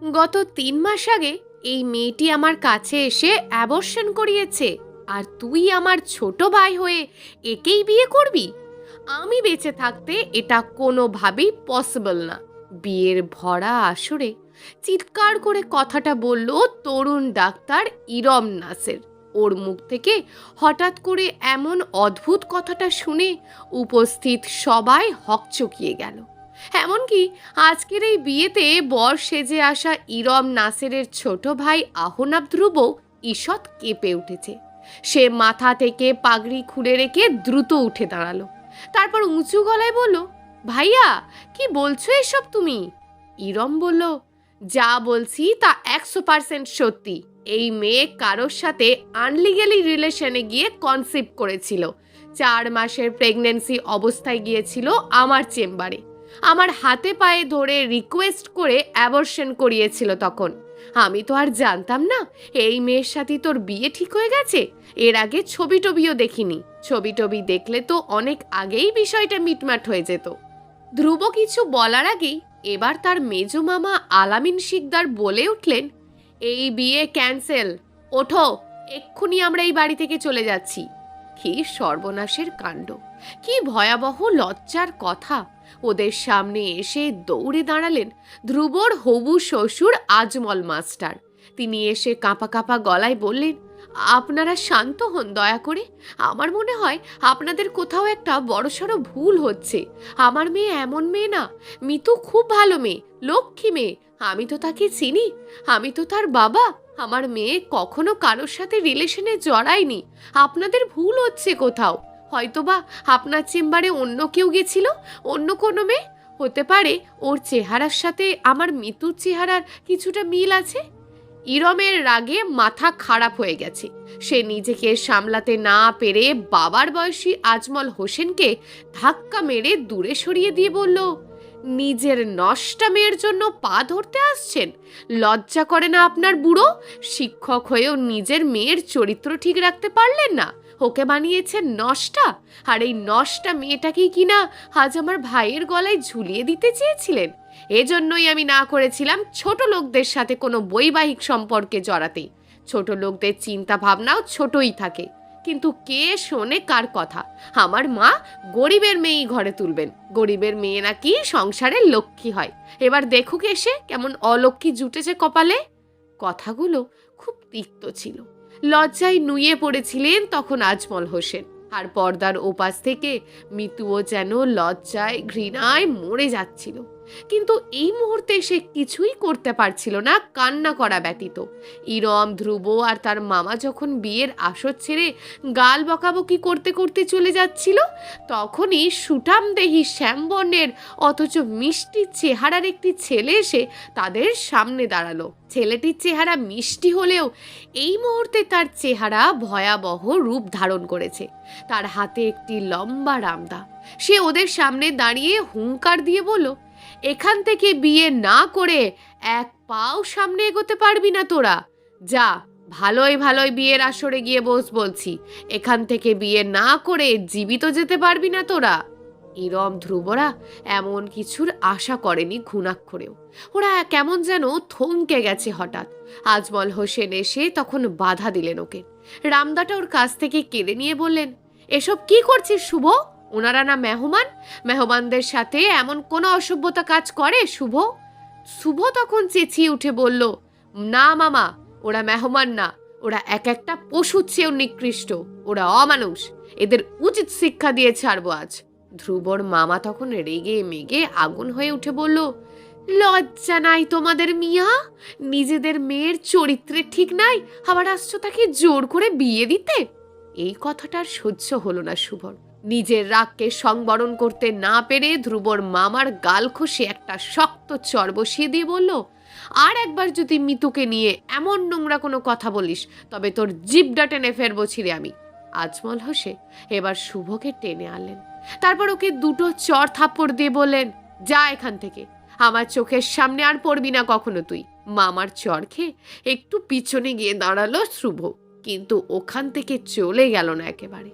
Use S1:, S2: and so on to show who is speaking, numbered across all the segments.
S1: গত 3 মাস আগে এই মেয়েটি আমার কাছে এসে অ্যাবর্শন করিয়েছে, আর তুই আমার ছোট ভাই হয়ে একেই বিয়ে করবি? আমি বেঁচে থাকতে এটা কোনোভাবেই পসিবল না। বিয়ের ভরা আসরে চিৎকার করে কথাটা বলল তরুণ ডাক্তার ইরম নাসের। ওর মুখ থেকে হঠাৎ করে এমন অদ্ভুত কথাটা শুনে উপস্থিত সবাই হকচকিয়ে গেল। এমনকি আজকের এই বিয়েতে বর সেজে আসা ইরম নাসেরের ছোট ভাই আহনাব ধ্রুব ঈষৎ কেঁপে উঠেছে। সে মাথা থেকে পাগড়ি খুলে রেখে দ্রুত উঠে দাঁড়ালো। তারপর উঁচু গলায় বলল, ভাইয়া, কি বলছো এসব তুমি? ইরম বলল, যা বলছি তা 100% সত্যি। এই মেয়ে কারোর সাথে আনলিগালি রিলেশনে গিয়ে কনসিভ করেছিল। 4 মাসের প্রেগন্যান্সি অবস্থায় গিয়েছিল আমার চেম্বারে। আমার হাতে পায়ে ধরে রিকোয়েস্ট করে অ্যাবর্শন করিয়েছিল। তখন আমি তো আর জানতাম না এই মেয়ের সাথে তোর বিয়ে ঠিক হয়ে গেছে। এর আগে ছবি টবিও দেখিনি। ছবি টবি দেখলে তো অনেক আগেই বিষয়টা মিটমাট হয়ে যেত। ধ্রুব কিছু বলার আগেই এবার তার মেজো মামা আলামিন শিকদার বলে উঠলেন, এই বিয়ে ক্যান্সেল। ওঠো, এক্ষুনি আমরা এই বাড়ি থেকে চলে যাচ্ছি। কি সর্বনাশের কাণ্ড! কি ভয়াবহ লজ্জার কথা! ওদের সামনে এসে দৌড়ে দাঁড়ালেন ধ্রুবর হবু শ্বশুর আজমল মাস্টার। তিনি এসে কাঁপা কাঁপা গলায় বললেন, আপনারা শান্ত হন দয়া করে। আমার মনে হয় আপনাদের কোথাও একটা বড়সড় ভুল হচ্ছে। আমার মেয়ে এমন মেয়ে না। মিতু খুব ভালো মেয়ে, লক্ষ্মী মেয়ে। আমি তো তাকে চিনি, আমি তো তার বাবা। আমার মেয়ে কখনো কারোর সাথে রিলেশনে জড়ায়নি। আপনাদের ভুল হচ্ছে কোথাও। হয়তোবা আপনার চেম্বারে অন্য কেউ গেছিল, অন্য কোনো মেয়ে। হতে পারে ওর চেহারার সাথে আমার মিতুর চেহারার কিছুটা মিল আছে। ইরমের রাগে মাথা খারাপ হয়ে গেছে। সে নিজেকে সামলাতে না পেরে বাবার বয়সী আজমল হোসেনকে ধাক্কা মেরে দূরে সরিয়ে দিয়ে বলল, নিজের নষ্টা মেয়ের জন্য পা ধরতে আসছেন? লজ্জা করে না আপনার বুড়ো? শিক্ষক হয়েও নিজের মেয়ের চরিত্র ঠিক রাখতে পারলেন না। ওকে বানিয়েছেন নষ্টা। আর এই নষ্টা মেয়েটাকেই কিনা আজ আমার ভাইয়ের গলায় ঝুলিয়ে দিতে চেয়েছিলেন। এজন্যই আমি না করেছিলাম ছোট লোকদের সাথে কোনো বৈবাহিক সম্পর্কে জড়াতে। ছোট লোকদের চিন্তা ভাবনাও ছোটই থাকে। কিন্তু কে শোনে কার কথা? আমার মা গরিবের মেয়েই ঘরে তুলবেন। গরিবের মেয়ে নাকি সংসারের লক্ষ্মী হয়। এবার দেখুক এসে কেমন অলক্ষ্মী জুটেছে কপালে। কথাগুলো খুব তিক্ত ছিল। লজ্জায় নুয়ে পড়েছিলেন তখন আজমল হোসেন। আর পর্দার ওপাশ থেকে মিতুও যেন লজ্জায় ঘৃণায় মরে যাচ্ছিল। কিন্তু এই মুহূর্তে সে কিছুই করতে পারছিল না কান্না করা ব্যতীত। ইরম, ধ্রুব আর তার মামা যখন বিয়ের আসর ছেড়ে গাল বকাবকি করতে করতে চলে যাচ্ছিল, তখনই সুঠামদেহী শ্যামবর্ণের অথচ মিষ্টি চেহারার একটি ছেলে এসে তাদের সামনে দাঁড়ালো। ছেলেটির চেহারা মিষ্টি হলেও এই মুহূর্তে তার চেহারা ভয়াবহ রূপ ধারণ করেছে। তার হাতে একটি লম্বা রামদা। সে ওদের সামনে দাঁড়িয়ে হুঙ্কার দিয়ে বলল, এখান থেকে বিয়ে না করে এক পাও সামনে এগোতে পারবি না তোরা। যা, ভালোই ভালোই বিয়ের আসরে গিয়ে বস বলছি। এখান থেকে বিয়ে না করে জীবিত যেতে পারবি না তোরা। ইরম, ধ্রুবরা এমন কিছুর আশা করেনি ঘুণাক্ষরেও। ওরা কেমন যেন থমকে গেছে হঠাৎ। আজমল হোসেন এসে তখন বাধা দিলেন ওকে। রামদাটা ওর কাছ থেকে কেড়ে নিয়ে বললেন, এসব কি করছিস শুভ? ওনারা না মেহমান? মেহমানদের সাথে এমন কোনো অসভ্যতা কাজ করে শুভ? শুভ তখন চেঁচিয়ে উঠে বলল, না মামা, ওরা মেহমান না। ওরা এক একটা পশুর চেয়েও নিকৃষ্ট। ওরা অমানুষ। এদের উচিত শিক্ষা দিয়ে ছাড়বো আজ। ধ্রুবর মামা তখন রেগে মেগে আগুন হয়ে উঠে বলল, লজ্জা নাই তোমাদের মিয়া? নিজেদের মেয়ের চরিত্রে ঠিক নাই, আবার আসছো তাকে জোর করে বিয়ে দিতে? এই কথাটার সহ্য হলো না শুভর। নিজের রাগকে সংবরণ করতে না পেরে ধ্রুবর মামার গাল খসে একটা শক্ত চর বসিয়ে দিয়ে বলল, আর একবার যদি মিতুকে নিয়ে এমন নোংরা কোনো কথা বলিস তবে তোর জিভটা টেনে ফেরবো ছিঁড়ে আমি। আজমল হোসে এবার শুভকে টেনে আনলেন। তারপর ওকে দুটো চর থাপ্পড় দিয়ে বললেন, যা এখান থেকে। আমার চোখের সামনে আর পড়বি না কখনো তুই। মামার চর খেয়ে একটু পিছনে গিয়ে দাঁড়ালো শুভ, কিন্তু ওখান থেকে চলে গেল না একেবারে।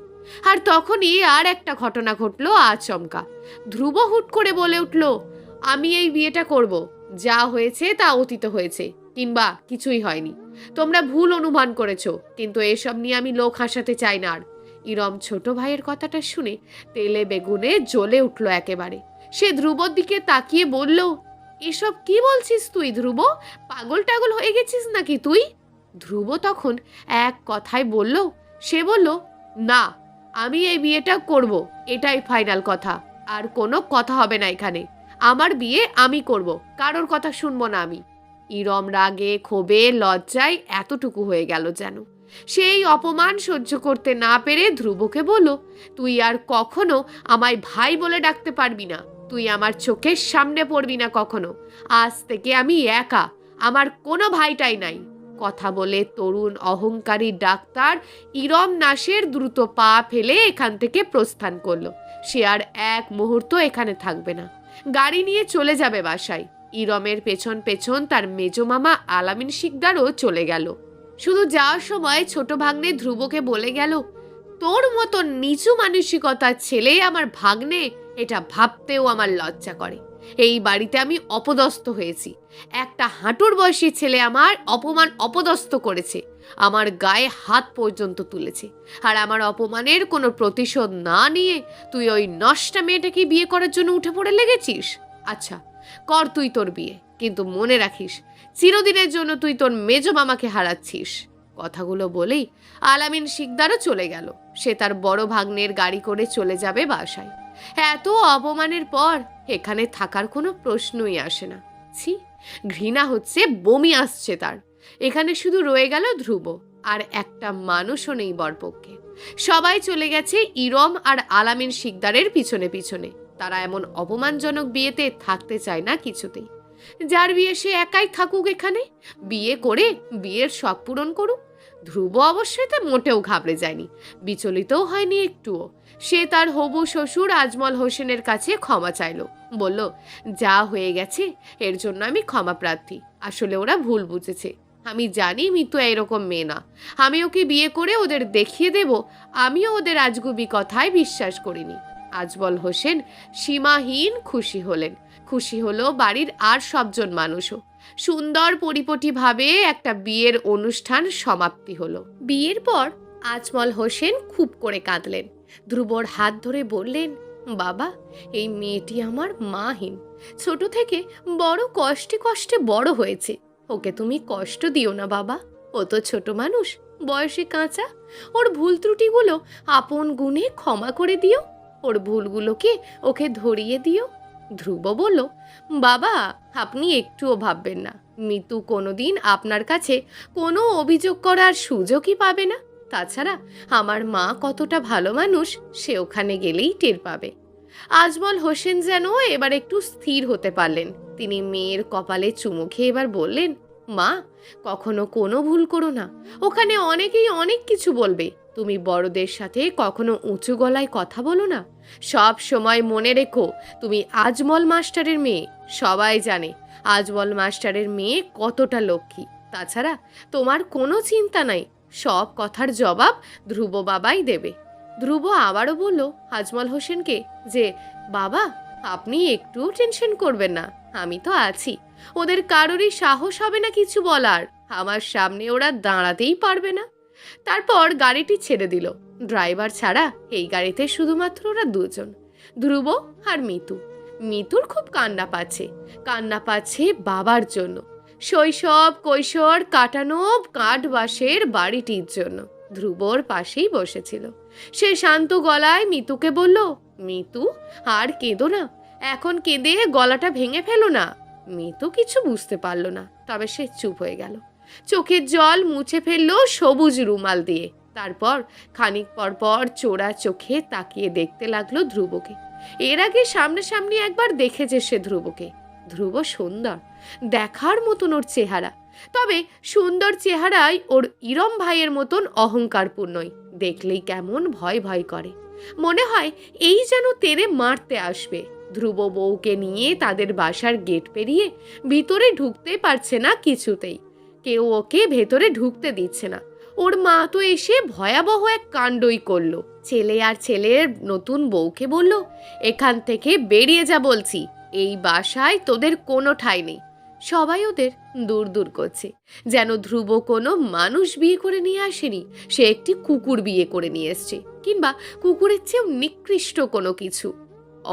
S1: আর তখনই আর একটা ঘটনা ঘটলো আচমকা। ধ্রুব হুট করে বলে উঠল, আমি এই বিয়েটা করব। যা হয়েছে তা অতীত হয়েছে, কিংবা কিছুই হয়নি। তোমরা ভুল অনুমান করেছো, কিন্তু এসব নিয়ে আমি লোক হাসাতে চাই না আর। ইরম ছোট ভাইয়ের কথাটা শুনে তেলে বেগুনে জ্বলে উঠল একেবারে। সে ধ্রুবর দিকে তাকিয়ে বলল, এসব কি বলছিস তুই ধ্রুব? পাগল টাগল হয়ে গেছিস নাকি তুই? ধ্রুব তখন এক কথায় বলল, সে বলল, না, আমি এই বিয়েটা করব, এটাই ফাইনাল কথা, আর কোনো কথা হবে না এখানে। আমার বিয়ে আমি করব, কারোর কথা শুনবো না আমি। ইরম রাগে ক্ষোভে লজ্জায় এতটুকু হয়ে গেল যেন। সেই অপমান সহ্য করতে না পেরে ধ্রুবকে বলল, তুই আর কখনো আমায় ভাই বলে ডাকতে পারবি না। তুই আমার চোখের সামনে পড়বি না কখনো। আজ থেকে আমি একা, আমার কোনো ভাইটাই নাই। কথা বলে তরুণ অহংকারী ডাক্তার ইরম নাসের দ্রুত পা ফেলে এখান থেকে প্রস্থান করলো। সে আর এক মুহূর্ত এখানে থাকবে না, গাড়ি নিয়ে চলে যাবে বাসায়। ইরমের পেছন পেছন তার মেজো মামা আলামিন শিকদারও চলে গেল। শুধু যাওয়ার সময় ছোট ভাগ্নে ধ্রুবকে বলে গেল, তোর মতো নিচু মানসিকতার ছেলে আমার ভাগ্নে, এটা ভাবতেও আমার লজ্জা করে। এই বাড়িতে আমি অপদস্থ হয়েছি, একটা হাঁটুর বয়সী ছেলে আমার অপমান অপদস্থ করেছে, আমার গায়ে হাত পর্যন্ত তুলেছে। আর আমার অপমানের কোনো প্রতিশোধ না নিয়ে তুই ওই নষ্টা মেয়েটাকে বিয়ে করার জন্য উঠে পড়ে লেগেছিস। আচ্ছা, কর তুই তোর বিয়ে, কিন্তু মনে রাখিস চিরদিনের জন্য তুই তোর মেজো মামাকে হারাচ্ছিস। কথাগুলো বলেই আলামিন শিকদারও চলে গেল। সে তার বড় ভাগ্নের গাড়ি করে চলে যাবে বাসায়। এত অপমানের পর এখানে থাকার কোনো প্রশ্নই আসে না। ছি, ঘৃণা হচ্ছে, বমি আসছে তার। এখানে শুধু রয়ে গেল ধ্রুব, আর একটা মানুষও নেই বরপক্ষে। সবাই চলে গেছে ইরম আর আলামিন শিকদারের পিছনে পিছনে। তারা এমন অপমানজনক বিয়েতে থাকতে চায় না কিছুতেই। যার বিয়ে সে একাই থাকুক এখানে, বিয়ে করে বিয়ের শখ পূরণ করুক। ধ্রুব অবশ্যই তা মোটেও ঘাবড়ে যায়নি, বিচলিতও হয়নি একটুও। সে তার হবু শ্বশুর আজমল হোসেনের কাছে ক্ষমা চাইল, বলল, যা হয়ে গেছে এর জন্য আমি ক্ষমা প্রার্থী। আসলে ওরা ভুল বুঝেছে। আমি জানি মিতু এরকম মেয়ে না। আমি ওকে বিয়ে করে ওদের দেখিয়ে দেব আমিও ওদের আজগুবি কথায় বিশ্বাস করিনি। আজমল হোসেন সীমাহীন খুশি হলেন। খুশি হলো বাড়ির আর সবজন মানুষও। সুন্দর পরিপাটিভাবে একটা বিয়ের অনুষ্ঠান সমাপ্তি হলো। বিয়ের পর আজমল হোসেন খুব করে কাঁদলেন। ধ্রুবর হাত ধরে বললেন, বাবা, এই মেয়েটি আমার মাহীন। ছোট থেকে বড় কষ্টে কষ্টে বড় হয়েছে। ওকে তুমি কষ্ট দিও না বাবা। ও তো ছোট মানুষ, বয়সে কাঁচা। ওর ভুল ত্রুটিগুলো আপন গুণে ক্ষমা করে দিও। ওর ভুলগুলোকে ওকে ধরিয়ে দিও। ধ্রুব বলল, বাবা, আপনি একটুও ভাববেন না। মিতু কোনোদিন আপনার কাছে কোনো অভিযোগ করার সুযোগই পাবে না। তাছাড়া আমার মা কতটা ভালো মানুষ সে ওখানে গেলেই টের পাবে। আজমল হোসেন যেন এবার একটু স্থির হতে পারলেন। তিনি মেয়ের কপালে চুমু খেয়ে এবার বললেন, মা, কখনো কোনো ভুল করো না। ওখানে অনেকেই অনেক কিছু বলবে। তুমি বড়দের সাথে কখনো উঁচু গলায় কথা বলো না। সব সময় মনে রেখো তুমি আজমল মাস্টারের মেয়ে। সবাই জানে আজমল মাস্টারের মেয়ে কতটা লক্ষ্মী। তাছাড়া তোমার কোনো চিন্তা নাই, সব কথার জবাব ধ্রুব বাবাই দেবে। ধ্রুব আবারও বলল আজমল হোসেনকে যে, বাবা, আপনি একটু টেনশন করবেন না, আমি তো আছি। ওদের কারোরই সাহস হবে না কিছু বলার। আমার সামনে ওরা দাঁড়াতেই পারবে না। তারপর গাড়িটি ছেড়ে দিল। ড্রাইভার ছাড়া এই গাড়িতে শুধুমাত্র ওরা দুজন, ধ্রুব আর মিতু। মিতুর খুব কান্না পাচ্ছে বাবার জন্য, শৈশব কৈশোর কাটানো কাঠবাসের বাড়িটির জন্য। ধ্রুবর পাশেই বসেছিল। সে শান্ত গলায় মিতুকে বলল, মিতু, আর কেঁদো না। এখন কেঁদে গলাটা ভেঙে ফেলো না। মিতু কিছু বুঝতে পারল না, তবে সে চুপ হয়ে গেল। চোখের জল মুছে ফেললো সবুজ রুমাল দিয়ে। তারপর খানিক পর চোরা চোখে তাকিয়ে দেখতে লাগলো ধ্রুবকে। এর আগে সামনাসামনি একবার দেখেছে সে ধ্রুবকে। ধ্রুব সুন্দর, দেখার মতন ওর চেহারা। তবে সুন্দর চেহারায় ওর ইরম ভাইয়ের মতন অহংকারপূর্ণই। দেখলেই কেমন ভয় ভয় করে, মনে হয় এই যেন তেরে মারতে আসবে। ধ্রুব বউকে নিয়ে তাদের বাসার গেট পেরিয়ে ভিতরে ঢুকতে পারছে না কিছুতেই। কেউ ওকে ভেতরে ঢুকতে দিচ্ছে না। ওর মা তো এসে ভয়াবহ এক কাণ্ডই করলো। ছেলে আর ছেলের নতুন বউকে বলল, এখান থেকে বেরিয়ে যা বলছি। এই বাসায় তোদের কোনো ঠাঁই নেই। সবাই ওদের দূর দূর করছে, যেন ধ্রুব কোনো মানুষ বিয়ে করে নিয়ে আসেনি, সে একটি কুকুর বিয়ে করে নিয়ে এসছে, কিংবা কুকুরের চেয়েও নিকৃষ্ট কোনো কিছু।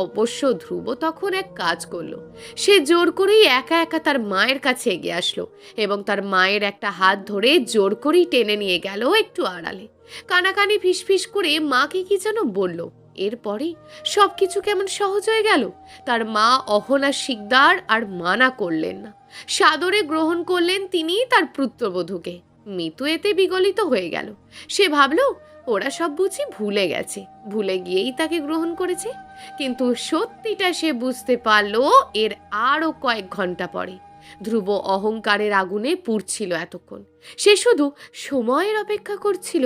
S1: অবশ্য ধ্রুব তখন এক কাজ করলো। সে জোর করেই একা একা তার মায়ের কাছে এগিয়ে আসলো এবং তার মায়ের একটা হাত ধরে জোর করেই টেনে নিয়ে গেল একটু আড়ালে। কানাকানি ফিসফিস করে মাকে কি যেন বলল। এরপরে সবকিছু কেমন সহজ হয়ে গেল। তার মা অহনা শিকদার আর মানা করলেন না, সাদরে গ্রহণ করলেন তিনি তার পুত্রবধূকে। মিতু এতে বিগলিত হয়ে গেল। সে ভাবল ওরা সব বুঝি ভুলে গেছে, ভুলে গিয়েই তাকে গ্রহণ করেছে। কিন্তু সত্যিটা সে বুঝতে পারল এর আরও কয়েক ঘন্টা পরে। ধ্রুব অহংকারের আগুনে পুড়ছিল এতক্ষণ। সে শুধু সময়ের অপেক্ষা করছিল।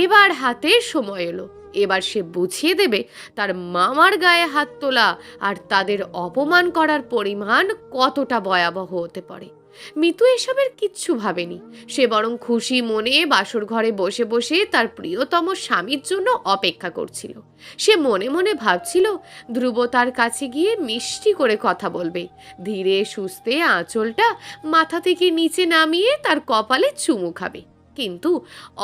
S1: এবার হাতে সময় এলো। এবার সে বুঝিয়ে দেবে তার মামার গায়ে হাত তোলা আর তাদের অপমান করার পরিমাণ কতটা ভয়াবহ হতে পারে। মিতু এসবের কিচ্ছু ভাবেনি। সে বরং খুশি মনে বাসর ঘরে বসে বসে তার প্রিয়তম স্বামীর জন্য অপেক্ষা করছিল। সে মনে মনে ভাবছিল ধ্রুব তার কাছে গিয়ে মিষ্টি করে কথা বলবে, ধীরে সুস্থে আঁচলটা মাথা থেকে নিচে নামিয়ে তার কপালে চুমু খাবে। কিন্তু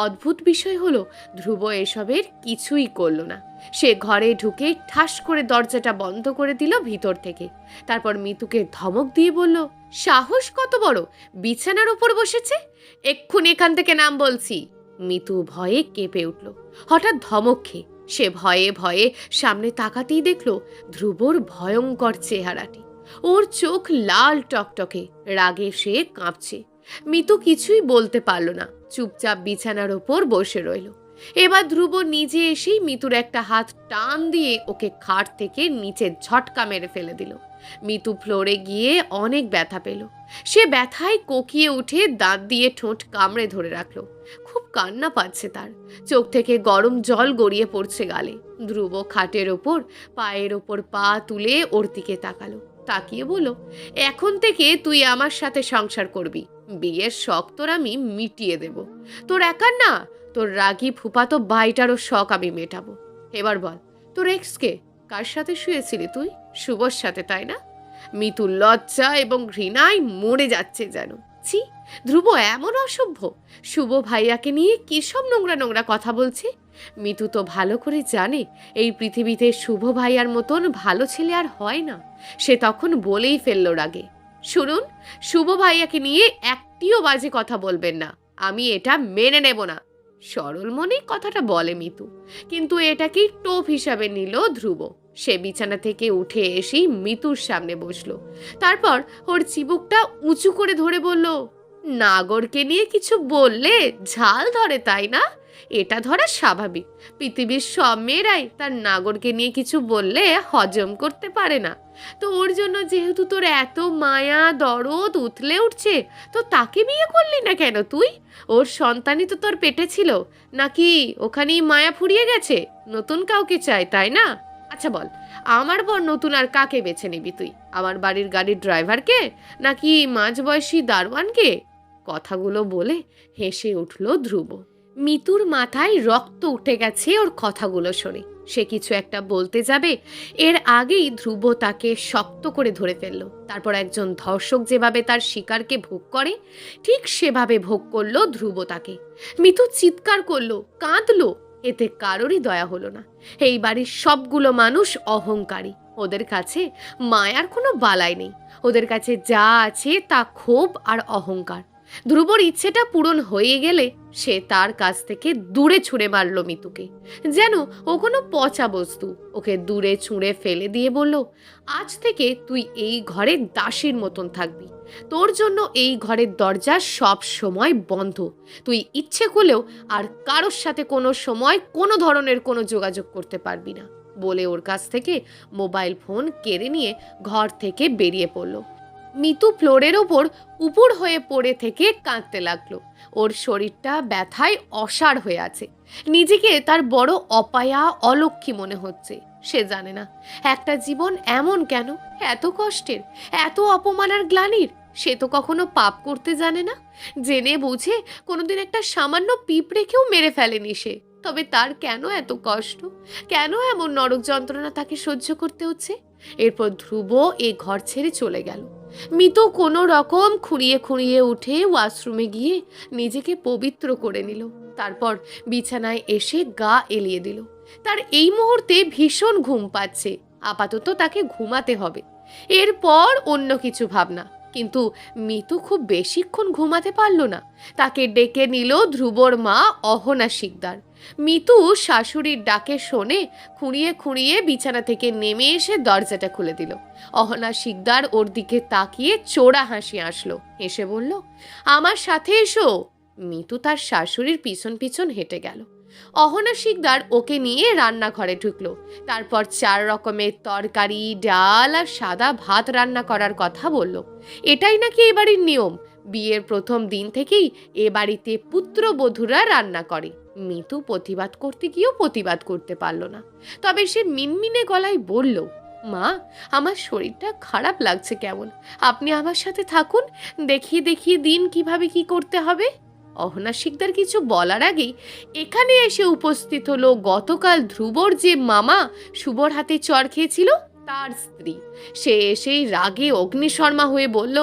S1: অদ্ভুত বিষয় হলো ধ্রুব এসবের কিছুই করল না। সে ঘরে ঢুকে ঠাস করে দরজাটা বন্ধ করে দিল ভিতর থেকে। তারপর মিতুকে ধমক দিয়ে বলল, সাহস কত বড়, বিছানার উপর বসেছে, এক্ষুনি এখান থেকে নাম বলছি। মিতু ভয়ে কেঁপে উঠল। হঠাৎ ধমক খেয়ে সে ভয়ে ভয়ে সামনে তাকাতেই দেখল ধ্রুবর ভয়ঙ্কর চেহারাটি। ওর চোখ লাল টকটকে, রাগে সে কাঁপছে। মিতু কিছুই বলতে পারল না, চুপচাপ বিছানার ওপর বসে রইল। এবার ধ্রুব নিজে এসেই মিতুর একটা হাত টান দিয়ে ওকে খাট থেকে নিচে ঝটকা মেরে ফেলে দিল। মিতু ফ্লোরে গিয়ে অনেক ব্যথা পেল। সে ব্যথায় কোকিয়ে উঠে দাঁত দিয়ে ঠোঁট কামড়ে ধরে রাখলো। খুব কান্না পাচ্ছে তার, চোখ থেকে গরম জল গড়িয়ে পড়ছে গালে। ধ্রুব খাটের ওপর পায়ের ওপর পা তুলে ওর দিকে তাকালো, তাকিয়ে বলল, এখন থেকে তুই আমার সাথে সংসার করবি, বিয়ের শখ তোর আমি মিটিয়ে দেব। তোর একার না, তোর রাগী ফুপাতো ভাইটারও শখ আমি মেটাবো। এবার বল, তোর এক্সকে কার সাথে শুয়েছিলি তুই? শুভর সাথে, তাই না? মিতু লজ্জা এবং ঘৃণায় মরে যাচ্ছে যেন। ছি, ধ্রুব এমন অসভ্য! শুভ ভাইয়াকে নিয়ে কি সব নোংরা নোংরা কথা বলছে। মিতু তো ভালো করে জানে এই পৃথিবীতে শুভ ভাইয়ার মতন ভালো ছেলে আর হয় না। সে তখন বলেই ফেলল রাগে, শুনুন, শুভ ভাইয়াকে নিয়ে একটিও বাজে কথা বলবেন না, আমি এটা মেনে নেব না। সরল মনে কথাটা বলে মিতু, কিন্তু এটাকেই টোপ হিসাবে নিল ধ্রুব। সে বিছানা থেকে উঠে এসেই মিতুর সামনে বসলো। তারপর ওর চিবুকটা উঁচু করে ধরে বলল, নাগরকে নিয়ে কিছু বললে ঝাল ধরে, তাই না? এটা ধরা স্বাভাবিক। পৃথিবীর সব মেয়েরাই তার নাগরকে নিয়ে কিছু বললে হজম করতে পারে না। তো ওর জন্য যেহেতু তোর এত মায়া দরদ উথলে উঠছে, তো তাকে বিয়ে করলি না কেন তুই? ওর সন্তানই তো তোর পেটে ছিল, নাকি ওখানেই মায়া ফুরিয়ে গেছে, নতুন কাউকে চাই, তাই না? আচ্ছা বল, আমার পর নতুন আর কাকে বেছে নিবি তুই? আমার বাড়ির গাড়ির ড্রাইভারকে, নাকি মাঝবয়সী দারোয়ানকে? কথাগুলো বলে হেসে উঠল ধ্রুব। মিতুর মাথায় রক্ত উঠে গেছে ওর কথাগুলো শুনে। সে কিছু একটা বলতে যাবে, এর আগেই ধ্রুব তাকে শক্ত করে ধরে ফেলল। তারপর একজন ধর্ষক যেভাবে তার শিকারকে ভোগ করে, ঠিক সেভাবে ভোগ করলো ধ্রুব তাকে। মিতু চিৎকার করলো, কাঁদলো, এতে কারোরই দয়া হলো না। এই বাড়ির সবগুলো মানুষ অহংকারী, ওদের কাছে মায়ার কোনো বালাই নেই। ওদের কাছে যা আছে তা ক্ষোভ আর অহংকার। ধ্রুবর ইচ্ছেটা পূরণ হয়ে গেলে সে তার কাছ থেকে দূরে ছুঁড়ে মারল মিতুকে, যেন ও কোনো পচা বস্তু। ওকে দূরে ছুঁড়ে ফেলে দিয়ে বলল, আজ থেকে তুই এই ঘরে দাসীর মতন থাকবি। তোর জন্য এই ঘরের দরজা সব সময় বন্ধ। তুই ইচ্ছে করলেও আর কারোর সাথে কোনো সময় কোনো ধরনের কোনো যোগাযোগ করতে পারবি না বলে ওর কাছ থেকে মোবাইল ফোন কেড়ে নিয়ে ঘর থেকে বেরিয়ে পড়ল। মিতু ফ্লোরের ওপর উপুড় হয়ে পড়ে থেকে কাঁদতে লাগলো। ওর শরীরটা ব্যথায় অসাড় হয়ে আছে। নিজেকে তার বড় অপায়া অলক্ষী মনে হচ্ছে। সে জানে না একটা জীবন এমন কেন, এত কষ্টের, এত অপমান আর গ্লানির। সে তো কখনো পাপ করতে জানে না, জেনে বুঝে কোনোদিন একটা সামান্য পিঁপড়েকেও মেরে ফেলেনি সে। তবে তার কেন এত কষ্ট, কেন এমন নরক যন্ত্রণা তাকে সহ্য করতে হচ্ছে? এরপর ধ্রুব এ ঘর ছেড়ে চলে গেল। মিতু কোনো রকম খুঁড়িয়ে খুঁড়িয়ে উঠে ওয়াশরুমে গিয়ে নিজেকে পবিত্র করে নিল। তারপর বিছানায় এসে গা এলিয়ে দিল। তার এই মুহূর্তে ভীষণ ঘুম পাচ্ছে, আপাতত তাকে ঘুমাতে হবে, এরপর অন্য কিছু ভাবনা। কিন্তু মিতু খুব বেশিক্ষণ ঘুমাতে পারল না। তাকে ডেকে নিল ধ্রুবর মা অহনা শিকদার। মিতু শাশুড়ির ডাকে শোনে খুঁড়িয়ে খুঁড়িয়ে বিছানা থেকে নেমে এসে দরজাটা খুলে দিল। অহনা শিকদার ওর দিকে তাকিয়ে চোরা হাসি আসলো, হেসে বলল, আমার সাথে এসো। মিতু তার শাশুড়ির পিছন পিছন হেঁটে গেল। অহনা শিকদার ওকে নিয়ে রান্নাঘরে ঢুকলো। তারপর 4 রকমের তরকারি, ডাল আর সাদা ভাত রান্না করার কথা বলল। এটাই নাকি এ বাড়ির নিয়ম। বিয়ের প্রথম দিন থেকেই এ বাড়িতে পুত্রবধূরা রান্না করে। মিতু প্রতিবাদ করতে গিয়েও প্রতিবাদ করতে পারল না। তবে সে মিনমিনে গলায় বলল, মা, আমার শরীরটা খারাপ লাগছে কেমন, আপনি আমার সাথে থাকুন, দেখিয়ে দেখিয়ে দিন কিভাবে কি করতে হবে। অহনা শিকদার কিছু বলার আগেই এখানে এসে উপস্থিত হলো গতকাল ধ্রুবর যে মামা শুভর হাতে চড় খেয়েছিল তার স্ত্রী। সে এসেই রাগে অগ্নিশর্মা হয়ে বলল,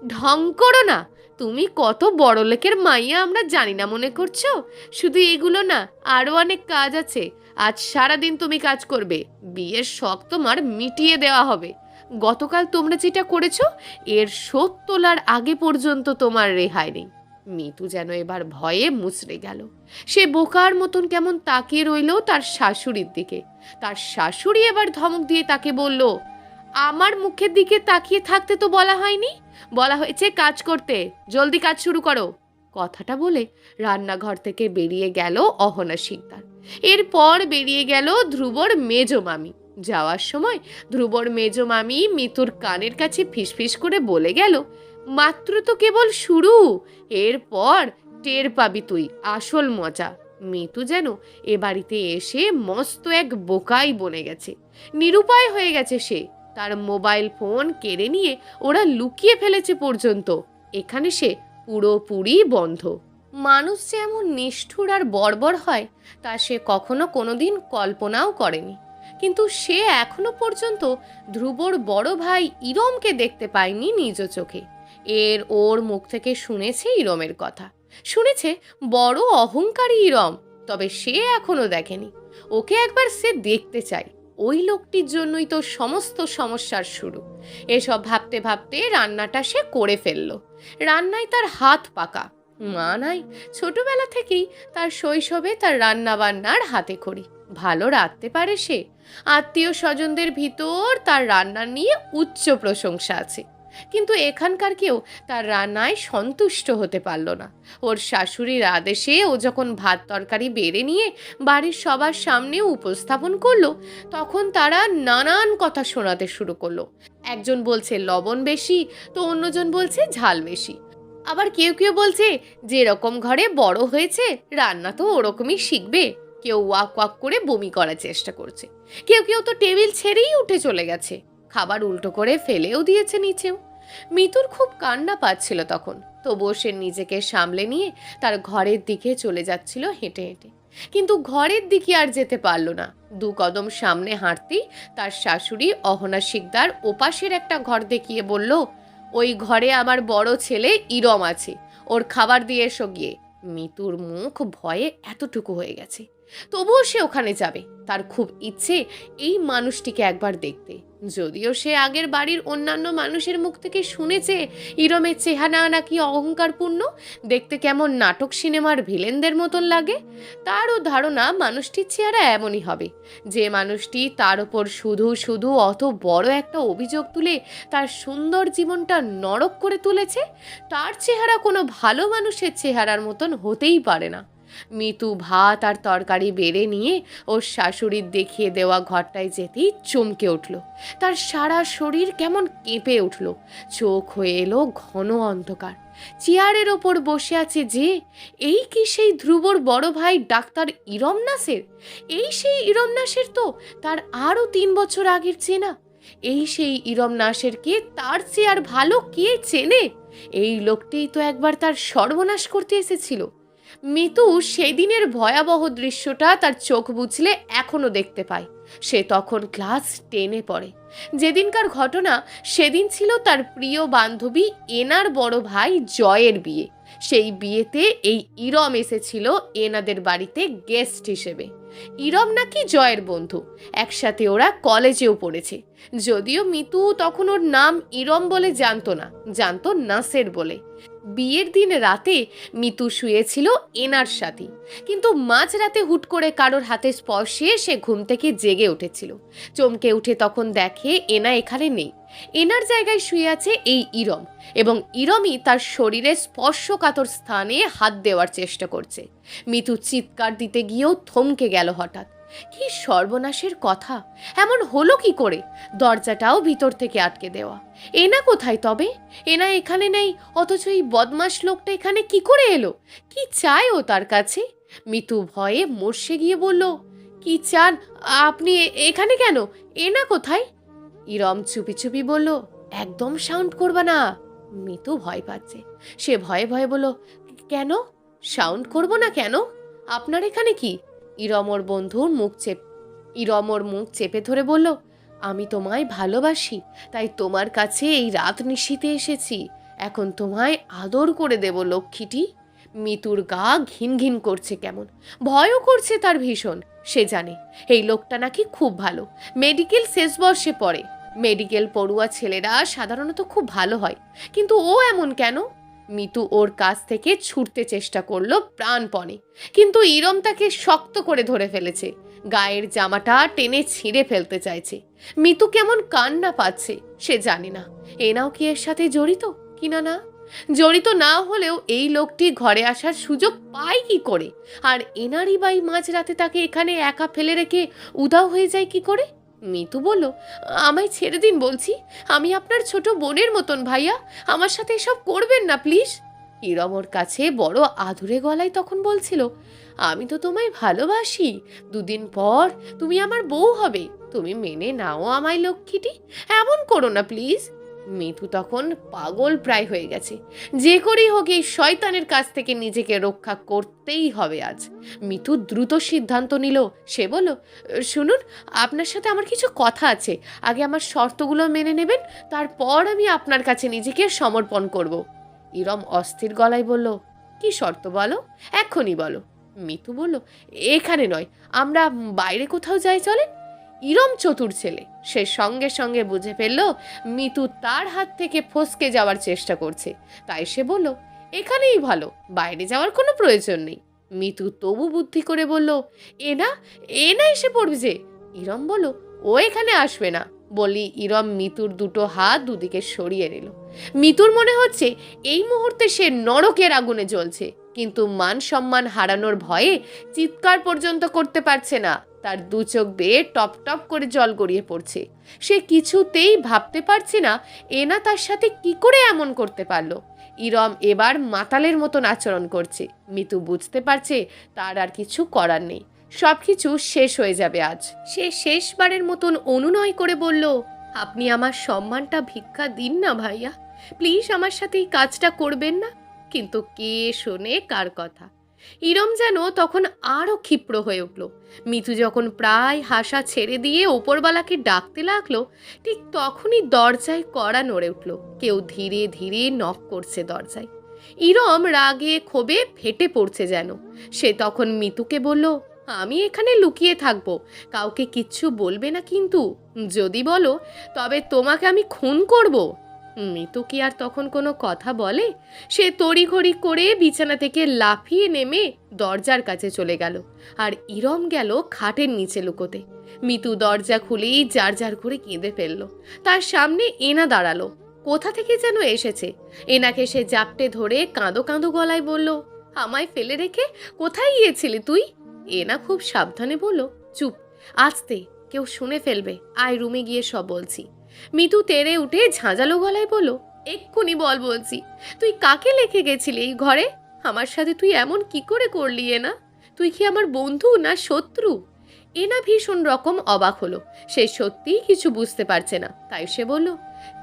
S1: ঢং করো না, তুমি কত বড় লোকের মাইয়া আমরা জানি না মনে করছো? শুধু এগুলো না, আরও অনেক কাজ আছে। আজ সারাদিন তুমি কাজ করবে, বিয়ের শখ তোমার মিটিয়ে দেওয়া হবে। গতকাল তোমরা যেটা করেছো এর শোধ তোলার আগে পর্যন্ত তোমার রেহাই নেই। মিতু যেন এবার ভয়ে মুচড়ে গেল। সে বোকার মতন কেমন তাকিয়ে রইল তার শাশুড়ির দিকে। তার শাশুড়ি এবার ধমক দিয়ে তাকে বলল, আমার মুখের দিকে তাকিয়ে থাকতে তো বলা হয়নি, বলা হয়েছে কাজ করতে, জলদি কাজ শুরু করো। কথাটা বলে রান্নাঘর থেকে বেরিয়ে গেল অহনা শিকদার। এরপর বেরিয়ে গেল ধ্রুবর মেজ মামি। যাওয়ার সময় ধ্রুবর মেজ মামি মিতুর কানের কাছে ফিসফিস করে বলে গেল, মাত্র তো কেবল শুরু, এরপর টের পাবি তুই আসল মজা। মিতু যেন এ বাড়িতে এসে মস্ত এক বোকাই বনে গেছে, নিরুপায় হয়ে গেছে সে। তার মোবাইল ফোন কেড়ে নিয়ে ওরা লুকিয়ে ফেলেছে পর্যন্ত। এখানে সে পুরোপুরি বন্ধ। মানুষ যে এমন নিষ্ঠুর আর বর্বর হয় তা সে কখনো কোনোদিন কল্পনাও করেনি। কিন্তু সে এখনো পর্যন্ত ধ্রুবর বড় ভাই ইরমকে দেখতে পায়নি নিজ চোখে। ওর মুখ থেকে শুনেছে ইরমের কথা, শুনেছে বড় অহংকারী ইরম, তবে সে এখনো দেখেনি। ওকে একবার সে দেখতে চায়। ওই লোকটির জন্যই তো সমস্ত সমস্যার শুরু। এসব ভাবতে ভাবতে রান্নাটা সে করে ফেলল। রান্নায় তার হাত পাকা। মা নাই, ছোটবেলা থেকেই তার শৈশবে তার রান্না বান্নার হাতে খড়ি, ভালো রাঁধতে পারে সে। আত্মীয় স্বজনদের ভিতর তার রান্না নিয়ে উচ্চ প্রশংসা আছে। কিন্তু এখানকার কেউ তার রান্নায় সন্তুষ্ট হতে পারল না। ওর শাশুড়ির আদেশে ও যখন ভাত তরকারি বেড়ে নিয়ে বাড়ির সবার সামনে উপস্থাপন করলো, তখন তারা নানান কথা শোনাতে শুরু করলো। একজন বলছে লবণ বেশি, তো অন্যজন বলছে ঝাল বেশি। আবার কেউ কেউ বলছে যেরকম ঘরে বড় হয়েছে রান্না তো ওরকমই শিখবে। কেউ ওয়াক ওয়াক করে বমি করার চেষ্টা করছে, কেউ কেউ তো টেবিল ছেড়েই উঠে চলে গেছে, খাবার উল্টো করে ফেলেও দিয়েছে নিচেও। মিতুর খুব কান্না পাচ্ছিল তখন, তবুও সে নিজেকে সামলে নিয়ে তার ঘরের দিকে চলে যাচ্ছিল হেঁটে হেঁটে। কিন্তু ঘরের দিকে আর যেতে পারল না। 2 কদম সামনে হাঁটতেই তার শাশুড়ি অহনা শিকদার ওপাশের একটা ঘর দেখিয়ে বলল, ওই ঘরে আমার বড় ছেলে ইরম আছে, ওর খাবার দিয়ে এসো গিয়ে। মিতুর মুখ ভয়ে এতটুকু হয়ে গেছে, তবুও সে ওখানে যাবে। তার খুব ইচ্ছে এই মানুষটিকে একবার দেখতে। যদিও সে আগের বাড়ির অন্যান্য মানুষের মুখ থেকে শুনেছে ইরমের চেহারা নাকি অহংকারপূর্ণ, দেখতে কেমন নাটক সিনেমার ভিলেনদের মতন লাগে। তারও ধারণা মানুষটির চেহারা এমনই হবে, যে মানুষটি তার ওপর শুধু শুধু অত বড় একটা অভিযোগ তুলে তার সুন্দর জীবনটা নরক করে তুলেছে। তার চেহারা কোনো ভালো মানুষের চেহারার মতন হতেই পারে না। মিতু ভাত আর তরকারি বেড়ে নিয়ে ওর শাশুড়ির দেখিয়ে দেওয়া ঘরটায় যেতেই চমকে উঠল। তার সারা শরীর কেমন কেঁপে উঠল, চোখ হয়ে এলো ঘন অন্ধকার। চেয়ারের ওপর বসে আছে যে, এই কি সেই ধ্রুবর বড় ভাই ডাক্তার ইরম নাসের? এই সেই ইরম নাসের তো তার আরও 3 বছর আগের চেনা। এই সেই ইরম নাসেরকে তার চেয়ে আর ভালো কে চেনে? এই লোকটিই তো একবার তার সর্বনাশ করতে এসেছিল। মিতু সেদিনের ভয়াবহ দৃশ্যটা তার চোখ বুজলে এখনো দেখতে পায়। সে তখন ক্লাস 10-এ পড়ে। যেদিনকার ঘটনা, সেদিন ছিল তার প্রিয় বান্ধবী এনার বড় ভাই জয়ের বিয়ে। সেই বিয়েতে এই ইরম এসেছিল এনাদের বাড়িতে গেস্ট হিসেবে। ইরম নাকি জয়ের বন্ধু, একসাথে ওরা কলেজেও পড়েছে। যদিও মিতু তখন ওর নাম ইরম বলে জানতো না, জানতো নাসের বলে। বিয়ের দিন রাতে মিতু শুয়েছিল এনার সাথে, কিন্তু মাঝরাতে হুট করে কারোর হাতে স্পর্শে সে ঘুম থেকে জেগে উঠেছিল। চমকে উঠে তখন দেখে এনা এখানে নেই। এনার জায়গায় শুয়ে আছে এই ইরম, এবং ইরমই তার শরীরের স্পর্শকাতর স্থানে হাত দেওয়ার চেষ্টা করছে। মিতু চিৎকার দিতে গিয়েও থমকে গেল হঠাৎ। কি সর্বনাশের কথা! এমন হলো কি করে? দরজাটাও ভিতর থেকে আটকে দেওয়া। এনা কোথায় তবে? এনা এখানে নেই, অথচ এই বদমাশ লোকটা এখানে কি করে এলো? কি চায় ও তার কাছে? মিতু ভয়ে মরসে গিয়ে বলল, কি চান আপনি? এখানে কেন? এনা কোথায়? ইরম চুপি চুপি বলল, একদম সাউন্ড করবা না। মিতু ভয় পাচ্ছে। সে ভয়ে ভয়ে বলল, কেন সাউন্ড করব না কেন? আপনার এখানে কি? ইরম ওর মুখ চেপে ধরে বলল, আমি তোমায় ভালোবাসি, তাই তোমার কাছে এই রাত নিশীথে এসেছি। এখন তোমায় আদর করে দেব লক্ষ্মীটি। মিতুর গা ঘিন ঘিন করছে কেমন, ভয়ও করছে তার ভীষণ। সে জানে এই লোকটা নাকি খুব ভালো, মেডিকেল শেষ বর্ষে পড়ে। মেডিকেল পড়ুয়া ছেলেরা সাধারণত খুব ভালো হয়, কিন্তু ও এমন কেন? মিতু ওর কাছ থেকে ছুটতে চেষ্টা করলো প্রাণপণে, কিন্তু ইরম তাকে শক্ত করে ধরে ফেলেছে। গায়ের জামাটা টেনে ছিঁড়ে ফেলতে চাইছে। মিতু কেমন কান্না পাচ্ছে। সে জানে না এনাও কি এর সাথে জড়িত কিনা। না, জড়িত না হলেও এই লোকটি ঘরে আসার সুযোগ পায় কি করে? আর এনারই বাই মাঝরাতে তাকে এখানে একা ফেলে রেখে উধাও হয়ে যায় কি করে? মিতু বলল, আমায় ছেড়ে দিন বলছি, আমি আপনার ছোট বোনের মতন ভাইয়া, আমার সাথে এসব করবেন না প্লিজ। ইরম ওর কাছে বড় আদুরে গলায় তখন বলছিল, আমি তো তোমায় ভালোবাসি, 2 দিন পর তুমি আমার বউ হবে, তুমি মেনে নাও আমায় লক্ষ্মীটি, এমন করো না প্লিজ। মিতু তখন পাগল প্রায় হয়ে গেছে। যে করেই হোক এই শয়তানের কাছ থেকে নিজেকে রক্ষা করতেই হবে আজ। মিতু দ্রুত সিদ্ধান্ত নিল। সে বলল, শুনুন, আপনার সাথে আমার কিছু কথা আছে। আগে আমার শর্তগুলো মেনে নেবেন, তারপর আমি আপনার কাছে নিজেকে সমর্পণ করব। ইরম অস্থির গলায় বলল, কি শর্ত বলো, এক্ষুনি বলো। মিতু বলল, এখানে নয়, আমরা বাইরে কোথাও যাই চলেন। ইরম চতুর ছেলে, সে সঙ্গে সঙ্গে বুঝে ফেলল মিতু তার হাত থেকে ফসকে যাওয়ার চেষ্টা করছে। তাই সে বলল, এখানেই ভালো, বাইরে যাওয়ার কোনো প্রয়োজন নেই। মিতু তবু বুদ্ধি করে বলল, এনা এনা এসে পড়বে যে। ইরম বলল, ও এখানে আসবে না। বলি ইরম মিতুর দুটো হাত দুদিকে সরিয়ে নিল। মিতুর মনে হচ্ছে এই মুহূর্তে সে নরকের আগুনে জ্বলছে, কিন্তু মান সম্মান হারানোর ভয়ে চিৎকার পর্যন্ত করতে পারছে না। তার 2 চোখ বেয়ে টপ টপ করে জল গড়িয়ে পড়ছে। সে কিছুতেই ভাবতে পারছে না এনা তার সাথে কি করে এমন করতে পারলো। ইরম এবার মাতালের মতন আচরণ করছে। মিতু বুঝতে পারছে তার আর কিছু করার নেই, সবকিছু শেষ হয়ে যাবে আজ। সে শেষবারের মতন অনুনয় করে বলল, আপনি আমার সম্মানটা ভিক্ষা দিন না ভাইয়া, প্লিজ আমার সাথে এই কাজটা করবেন না। কিন্তু কে শোনে কার কথা? ইরম যেন তখন আরো ক্ষিপ্র হয়ে উঠল। মিতু যখন প্রায় হাসা ছেড়ে দিয়ে ওপরবালাকে ডাকতে লাগলো, ঠিক তখনই দরজায় কড়া নড়ে উঠল। কেউ ধীরে ধীরে নক করছে দরজায়। ইরম রাগে ক্ষোভে ফেটে পড়ছে যেন। সে তখন মিতুকে বলল, আমি এখানে লুকিয়ে থাকবো, কাউকে কিচ্ছু বলবে না, কিন্তু যদি বলো তবে তোমাকে আমি খুন করব। মিতু কি আর তখন কোনো কথা বলে? সে তড়িঘড়ি করে বিছানা থেকে লাফিয়ে নেমে দরজার কাছে চলে গেল, আর ইরম গেল খাটের নিচে লুকোতে। মিতু দরজা খুলেই জার জার করে কেঁদে ফেলল। তার সামনে এনা দাঁড়ালো, কোথা থেকে যেন এসেছে। এনাকে সে জাপটে ধরে কাঁদো কাঁদো গলায় বলল, আমায় ফেলে রেখে কোথায় গিয়েছিলি তুই? এনা খুব সাবধানে বলল, চুপ, আস্তে, কেউ শুনে ফেলবে, আয় রুমে গিয়ে সব বলছি। মিতু তেড়ে উঠে ঝাঁঝালো গলায় বলল, এক্ষুনি বল বলছি, তুই কাকে লেখে গেছিলি এই ঘরে? আমার সাথে তুই এমন কি করে করলি এনা? তুই কি আমার বন্ধু না শত্রু? এনা ভীষণ রকম অবাক হলো। সে সত্যিই কিছু বুঝতে পারছে না। তাই সে বলল,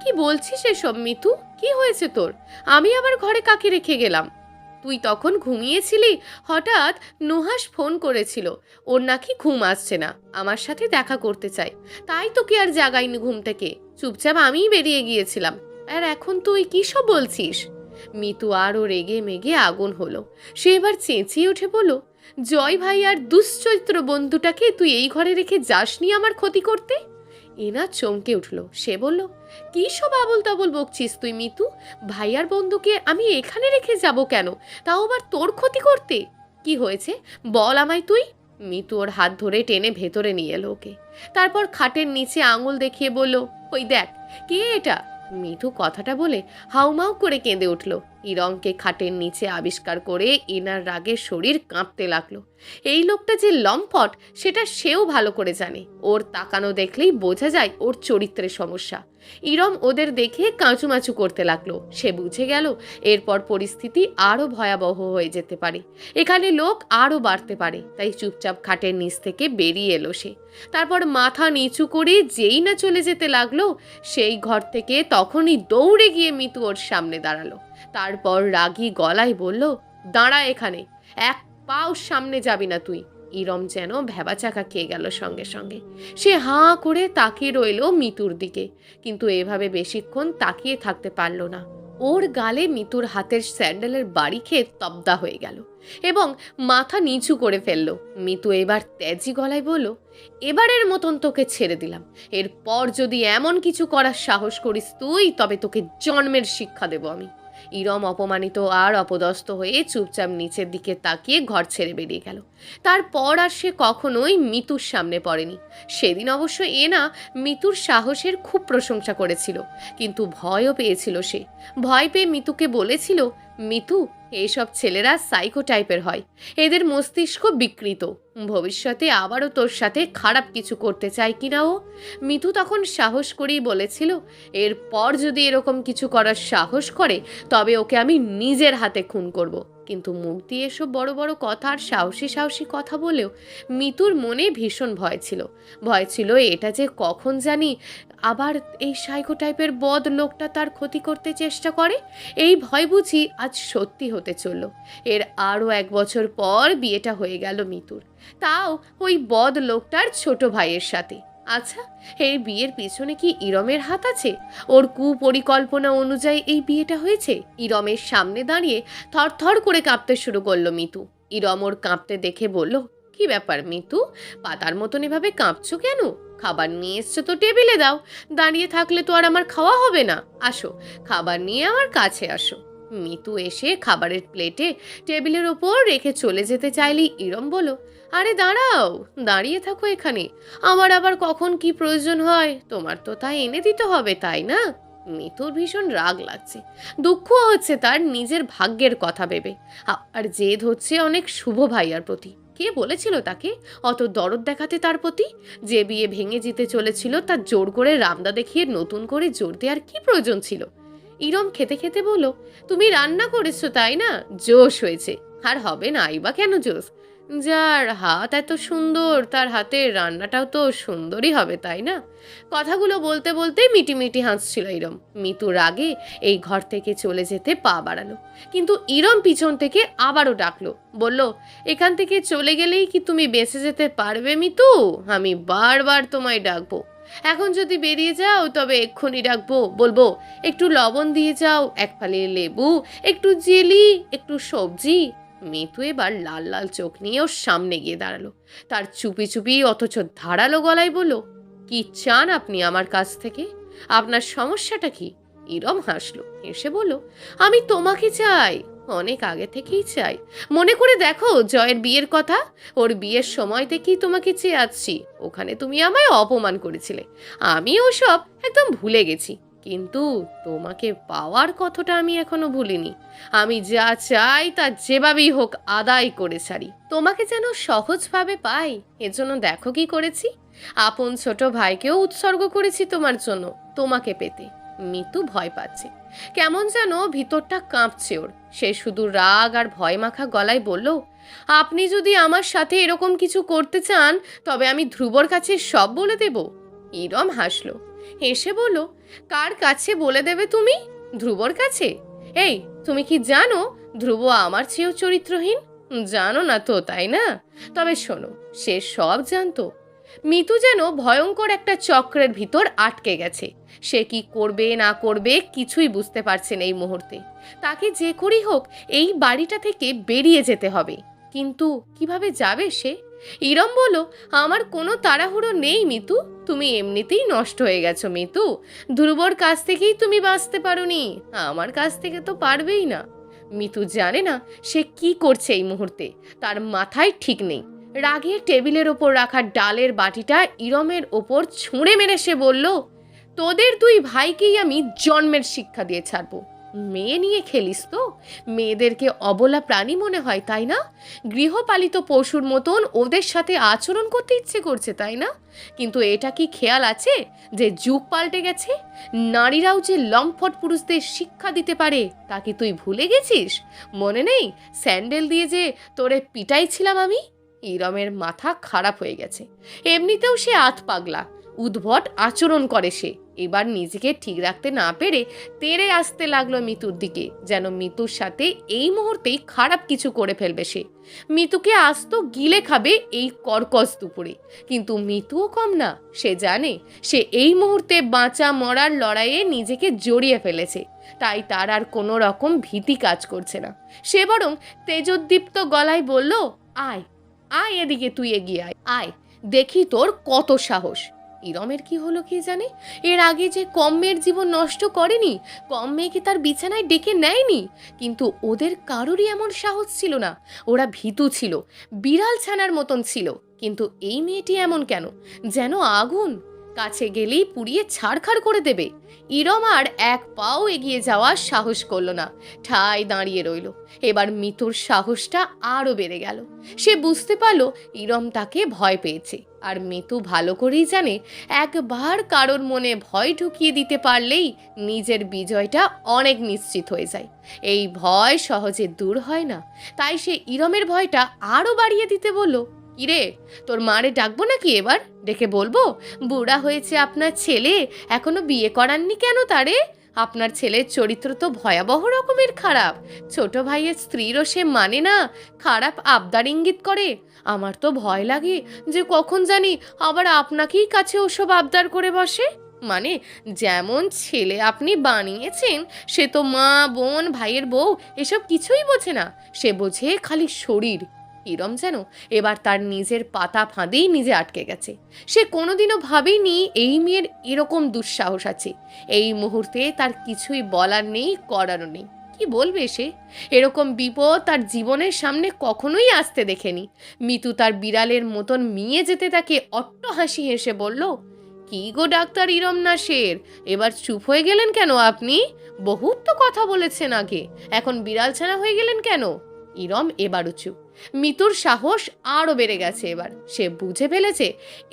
S1: কি বলছিস এসব মিতু? কি হয়েছে তোর? আমি আবার ঘরে কাকে রেখে গেলাম? তুই তখন ঘুমিয়েছিলি। হঠাৎ নুহাস ফোন করেছিল, ওর নাকি ঘুম আসছে না, আমার সাথে দেখা করতে চাই, তাই তোকে আর জাগাইনি ঘুম থেকে, চুপচাপ আমিই বেরিয়ে গিয়েছিলাম। আর এখন তুই কী সব বলছিস? মিতু আরও রেগে মেগে আগুন হলো। সে এবার চেঁচিয়ে উঠে বলল, জয় ভাই আর দুশ্চরিত্র বন্ধুটাকে তুই এই ঘরে রেখে যাসনি আমার ক্ষতি করতে? এনা চমকে উঠল। সে বলল, কী সব আবল তাবল বকছিস তুই মিতু? ভাইয়ার বন্ধুকে আমি এখানে রেখে যাব কেন, তাও আবার তোর ক্ষতি করতে? কি হয়েছে বল আমায় তুই। মিতু ওর হাত ধরে টেনে ভেতরে নিয়ে এলো ওকে। তারপর খাটের নিচে আঙুল দেখিয়ে বলল, ওই দেখ, কে এটা? মিতু কথাটা বলে হাউমাউ করে কেঁদে উঠল। ইরমকে খাটের নিচে আবিষ্কার করে এনার রাগে শরীর কাঁপতে লাগলো। এই লোকটা যে লম্পট সেটা সেও ভালো করে জানে। ওর তাকানো দেখলেই বোঝা যায় ওর চরিত্রের সমস্যা। ইরম ওদের দেখে কাঁচুমাচু করতে লাগলো। সে বুঝে গেল এরপর পরিস্থিতি আরও ভয়াবহ হয়ে যেতে পারে, এখানে লোক আরও বাড়তে পারে। তাই চুপচাপ খাটের নিচ থেকে বেরিয়ে এলো সে। তারপর মাথা নিচু করে যেই না চলে যেতে লাগলো, সেই ঘর থেকে তখনই দৌড়ে গিয়ে মিতু ওর সামনে দাঁড়ালো। তারপর রাগী গলায় বলল, দাঁড়া এখানে, এক পাও সামনে যাবি না তুই। ইরম যেন ভ্যাবাচাকা খেয়ে গেল সঙ্গে সঙ্গে। সে হাঁ করে তাকিয়ে রইল মিতুর দিকে, কিন্তু এভাবে বেশিক্ষণ তাকিয়ে থাকতে পারল না। ওর গালে মিতুর হাতের স্যান্ডেলের বাড়ি খেয়ে তব্দা হয়ে গেল এবং মাথা নিচু করে ফেলল। মিতু এবার তেজি গলায় বলল, এবারের মতন তোকে ছেড়ে দিলাম, এরপর যদি এমন কিছু করার সাহস করিস তুই, তবে তোকে জন্মের শিক্ষা দেব আমি। ইরম অপমানিত আর অপদস্থ হয়ে চুপচাপ নিচের দিকে তাকিয়ে ঘর ছেড়ে বেরিয়ে গেল। তারপর আর সে কখনোই মিতুর সামনে পড়েনি। সেদিন অবশ্য এনা মিতুর সাহসের খুব প্রশংসা করেছিল, কিন্তু ভয়ও পেয়েছিল সে। ভয় পেয়ে মিতুকে বলেছিল, মিতু, এইসব ছেলেরা সাইকো টাইপের হয়, এদের মস্তিষ্ক বিকৃত, ভবিষ্যতে আবারও তোর সাথে খারাপ কিছু করতে চায় কিনা ও। মিতু তখন সাহস করেই বলেছিল, এরপর যদি এরকম কিছু করার সাহস করে তবে ওকে আমি নিজের হাতে খুন করব। কিন্তু মুখ দিয়ে এসব বড় বড় কথা আর সাহসী সাহসী কথা বলেও মিতুর মনে ভীষণ ভয় ছিল। ভয় ছিল এটা যে কখন জানি আবার এই সাইকো টাইপের বদ লোকটা তার ক্ষতি করতে চেষ্টা করে। এই ভয় বুঝি আজ সত্যি হতে চলল। এর আরও 1 বছর পর বিয়েটা হয়ে গেল মিতুর, তাও ওই বদ লোকটার ছোট ভাইয়ের সাথে। আচ্ছা, এই বিয়ের পিছনে কি ইরমের হাত আছে? ওর কুপরিকল্পনা অনুযায়ী এই বিয়েটা হয়েছে? ইরমের সামনে দাঁড়িয়ে থরথর করে কাঁপতে শুরু করলো মিতু। ইরম ওর কাঁপতে দেখে বলল, কি ব্যাপার মিতু, পাতার মতন এভাবে কাঁপছো কেন? খাবার নিয়ে এসছো তো টেবিলে দাও, দাঁড়িয়ে থাকলে তো আর আমার খাওয়া হবে না। আসো, খাবার নিয়ে আমার কাছে আসো। মিতু এসে খাবারের প্লেটে টেবিলের ওপর রেখে চলে যেতে চাইলেই ইরম বলল, আরে দাঁড়াও, দাঁড়িয়ে থাকো এখানে, আমার আবার কখন কি প্রয়োজন হয় তোমার তো তাই এনে দিতে হবে, তাই না? মিতুর ভীষণ রাগ লাগছে, দুঃখ হচ্ছে তার নিজের ভাগ্যের কথা ভেবে, আর জেদ হচ্ছে অনেক শুভ ভাইয়ার প্রতি। কে বলেছিল তাকে অত দরদ দেখাতে তার প্রতি? যে বিয়ে ভেঙে যেতে চলেছিল তার জোর করে রামদা দেখিয়ে নতুন করে জোর দেওয়ার কি প্রয়োজন ছিল? ইরম খেতে খেতে বলল, তুমি রান্না করেছো তাই না? জোশ হয়েছে। আর হবে না, আইবা কেন জোশ? যার হাত এত সুন্দর তার হাতের রান্নাটাও তো সুন্দরই হবে, তাই না? কথাগুলো বলতে বলতে মিটিমিটি হাসছিল ইরম। মিতু রাগে এই ঘর থেকে চলে যেতে পা বাড়ালো, কিন্তু ইরম পিছন থেকে আবারও ডাকলো, বলল, এখান থেকে চলে গেলেই কি তুমি বেঁচে যেতে পারবে মিতু? আমি বারবার তোমায় ডাকবো, এখন যদি বেরিয়ে যাও তবে এক্ষুনি ডাকবো, বলবো একটু লবণ দিয়ে যাও, 1 ফালি লেবু, একটু জেলি, একটু সবজি। মিতু এবার লাল লাল চোখ নিয়ে ওর সামনে গিয়ে দাঁড়ালো। তার চুপি চুপি অথচ ধারালো গলায় বলল, কি চান আপনি আমার কাছ থেকে? আপনার সমস্যাটা কি? ইরম হাসলো, হেসে বলল, আমি তোমাকে চাই, অনেক আগে থেকেই চাই। মনে করে দেখো জয়ের বিয়ের কথা, ওর বিয়ের সময় থেকেই তোমাকে চেয়ে আসছি। ওখানে তুমি আমায় অপমান করেছিলে, আমি ওসব একদম ভুলে গেছি, কিন্তু তোমাকে পাওয়ার কথাটা আমি এখনো ভুলিনি। আমি যা চাই তা যেভাবেই হোক আদায় করে ছাড়ি। তোমাকে যেন সহজভাবে পাই, এজন্য দেখো কি করেছি, আপন ছোট ভাইকেও উৎসর্গ করেছি তোমার জন্য, তোমাকে পেতে। মিতু ভয় পাচ্ছে, কেমন যেন ভিতরটা কাঁপছে ওর। সে শুধু রাগ আর ভয় মাখা গলায় বলল, আপনি যদি আমার সাথে এরকম কিছু করতে চান তবে আমি ধ্রুবর কাছে সব বলে দেব। ইরম হাসলো, হেসে বলল, কার কাছে বলে দেবে তুমি? ধ্রুবর কাছে? এই, তুমি কি জানো ধ্রুব আমার চেয়েও চরিত্রহীন? জানো না তো, তাই না? তবে শোনো, সে সব জানতো। মিতু যেন ভয়ঙ্কর একটা চক্রের ভিতর আটকে গেছে। সে কি করবে না করবে কিছুই বুঝতে পারছে না এই মুহূর্তে। তাকে যে করেই হোক এই বাড়িটা থেকে বেরিয়ে যেতে হবে। কিন্তু কিভাবে যাবে সে? ইরম বলল, আমার কোনো তাড়াহুড়ো নেই মিতু, তুমি এমনিতেই নষ্ট হয়ে গেছো মিতু। ধ্রুবর কাছ থেকেই তুমি বাঁচতে পারোনি, আমার কাছ থেকে তো পারবেই না। মিতু জানে না সে কি করছে এই মুহূর্তে, তার মাথায় ঠিক নেই। রাগে টেবিলের ওপর রাখা ডালের বাটিটা ইরমের ওপর ছুঁড়ে মেরে সে বলল, তোদের দুই ভাইকেই আমি জন্মের শিক্ষা দিয়ে ছাড়বো। মেয়ে নিয়ে খেলিস তো? মেয়েদেরকে অবলা প্রাণী মনে হয়, তাই না? গৃহপালিত পশুর মতন ওদের সাথে আচরণ করতে ইচ্ছে করছে, তাই না? কিন্তু এটা কি খেয়াল আছে যে যুগ পাল্টে গেছে? নারীরাও যে লম্পট পুরুষদের শিক্ষা দিতে পারে তা কি তুই ভুলে গেছিস? মনে নেই স্যান্ডেল দিয়ে যে তোরে পিটাইছিলাম আমি? ইরমের মাথা খারাপ হয়ে গেছে। এমনিতেও সে আত পাগলা, উদ্ভট আচরণ করে সে। এবার নিজেকে ঠিক রাখতে না পেরে তেড়ে আসতে লাগলো মিতুর দিকে, যেন মিতুর সাথে এই মুহূর্তেই খারাপ কিছু করে ফেলবে সে। মিতুকে আস্ত গিলে খাবে এই কর্কশ দুপুরে। কিন্তু মিতুও কম না, সে জানে সে এই মুহূর্তে বাঁচা মরার লড়াইয়ে নিজেকে জড়িয়ে ফেলেছে। তাই তার আর কোনো রকম ভীতি কাজ করছে না। সে বরং তেজোদ্দীপ্ত গলায় বলল, আয় আয় এদিকে, তুই এগিয়ে আয়, আয় দেখি তোর কত সাহস। ইরমের কি হলো কি জানে? এর আগে যে কম মেয়ের জীবন নষ্ট করেনি, কম মেয়েকে তার বিছানায় ডেকে নেয়নি, কিন্তু ওদের কারোরই এমন সাহস ছিল না। ওরা ভীতু ছিল, বিড়াল ছানার মতন ছিল। কিন্তু এই মেয়েটি এমন কেন? যেন আগুন, কাছে গেলেই পুড়িয়ে ছাড়খাড় করে দেবে। ইরম আর এক পাও এগিয়ে যাওয়ার সাহস করলো না, ঠায় দাঁড়িয়ে রইল। এবার মিতুর সাহসটা আরও বেড়ে গেল। সে বুঝতে পারল ইরম তাকে ভয় পেয়েছে। আর মিতু ভালো করেই জানে, একবার কারোর মনে ভয় ঢুকিয়ে দিতে পারলেই নিজের বিজয়টা অনেক নিশ্চিত হয়ে যায়। এই ভয় সহজে দূর হয় না। তাই সে ইরমের ভয়টা আরও বাড়িয়ে দিতে বলল, কিরে, তোর মারে ডাকবো নাকি? এবার ডেকে বলবো, বুড়া হয়েছে আপনার ছেলে, এখনো বিয়ে করাননি কেন তারে? আপনার ছেলের চরিত্র তো ভয়াবহ রকমের খারাপ। ছোট ভাইয়ের স্ত্রীরও সে মানে না, খারাপ আবদার ইঙ্গিত করে। আমার তো ভয় লাগে যে কখন জানি আবার আপনাকেই কাছে ওসব আবদার করে বসে। মানে যেমন ছেলে আপনি বানিয়েছেন, সে তো মা, বোন, ভাইয়ের বউ এসব কিছুই বোঝে না। সে বোঝে খালি শরীর। ইরম যেন এবার তার নিজের পাতা ফাঁদেই নিজে আটকে গেছে। সে কোনোদিনও ভাবেনি এই মেয়ের এরকম দুঃসাহস আছে। এই মুহূর্তে তার কিছুই বলার নেই, করারও নেই। কি বলবে সে? এরকম বিপদ তার জীবনের সামনে কখনোই আসতে দেখেনি। মিতু তার বিড়ালের মতন মিয়ে যেতে তাকে অট্ট হাসি হেসে বলল, কি গো ডাক্তার ইরম নাসের, এবার চুপ হয়ে গেলেন কেন আপনি? বহুত তো কথা বলেছেন আগে, এখন বিড়াল ছানা হয়ে গেলেন কেন? ইরম এবারও চুপ। মিতুর সাহস আরও বেড়ে গেছে। এবার সে বুঝে ফেলেছে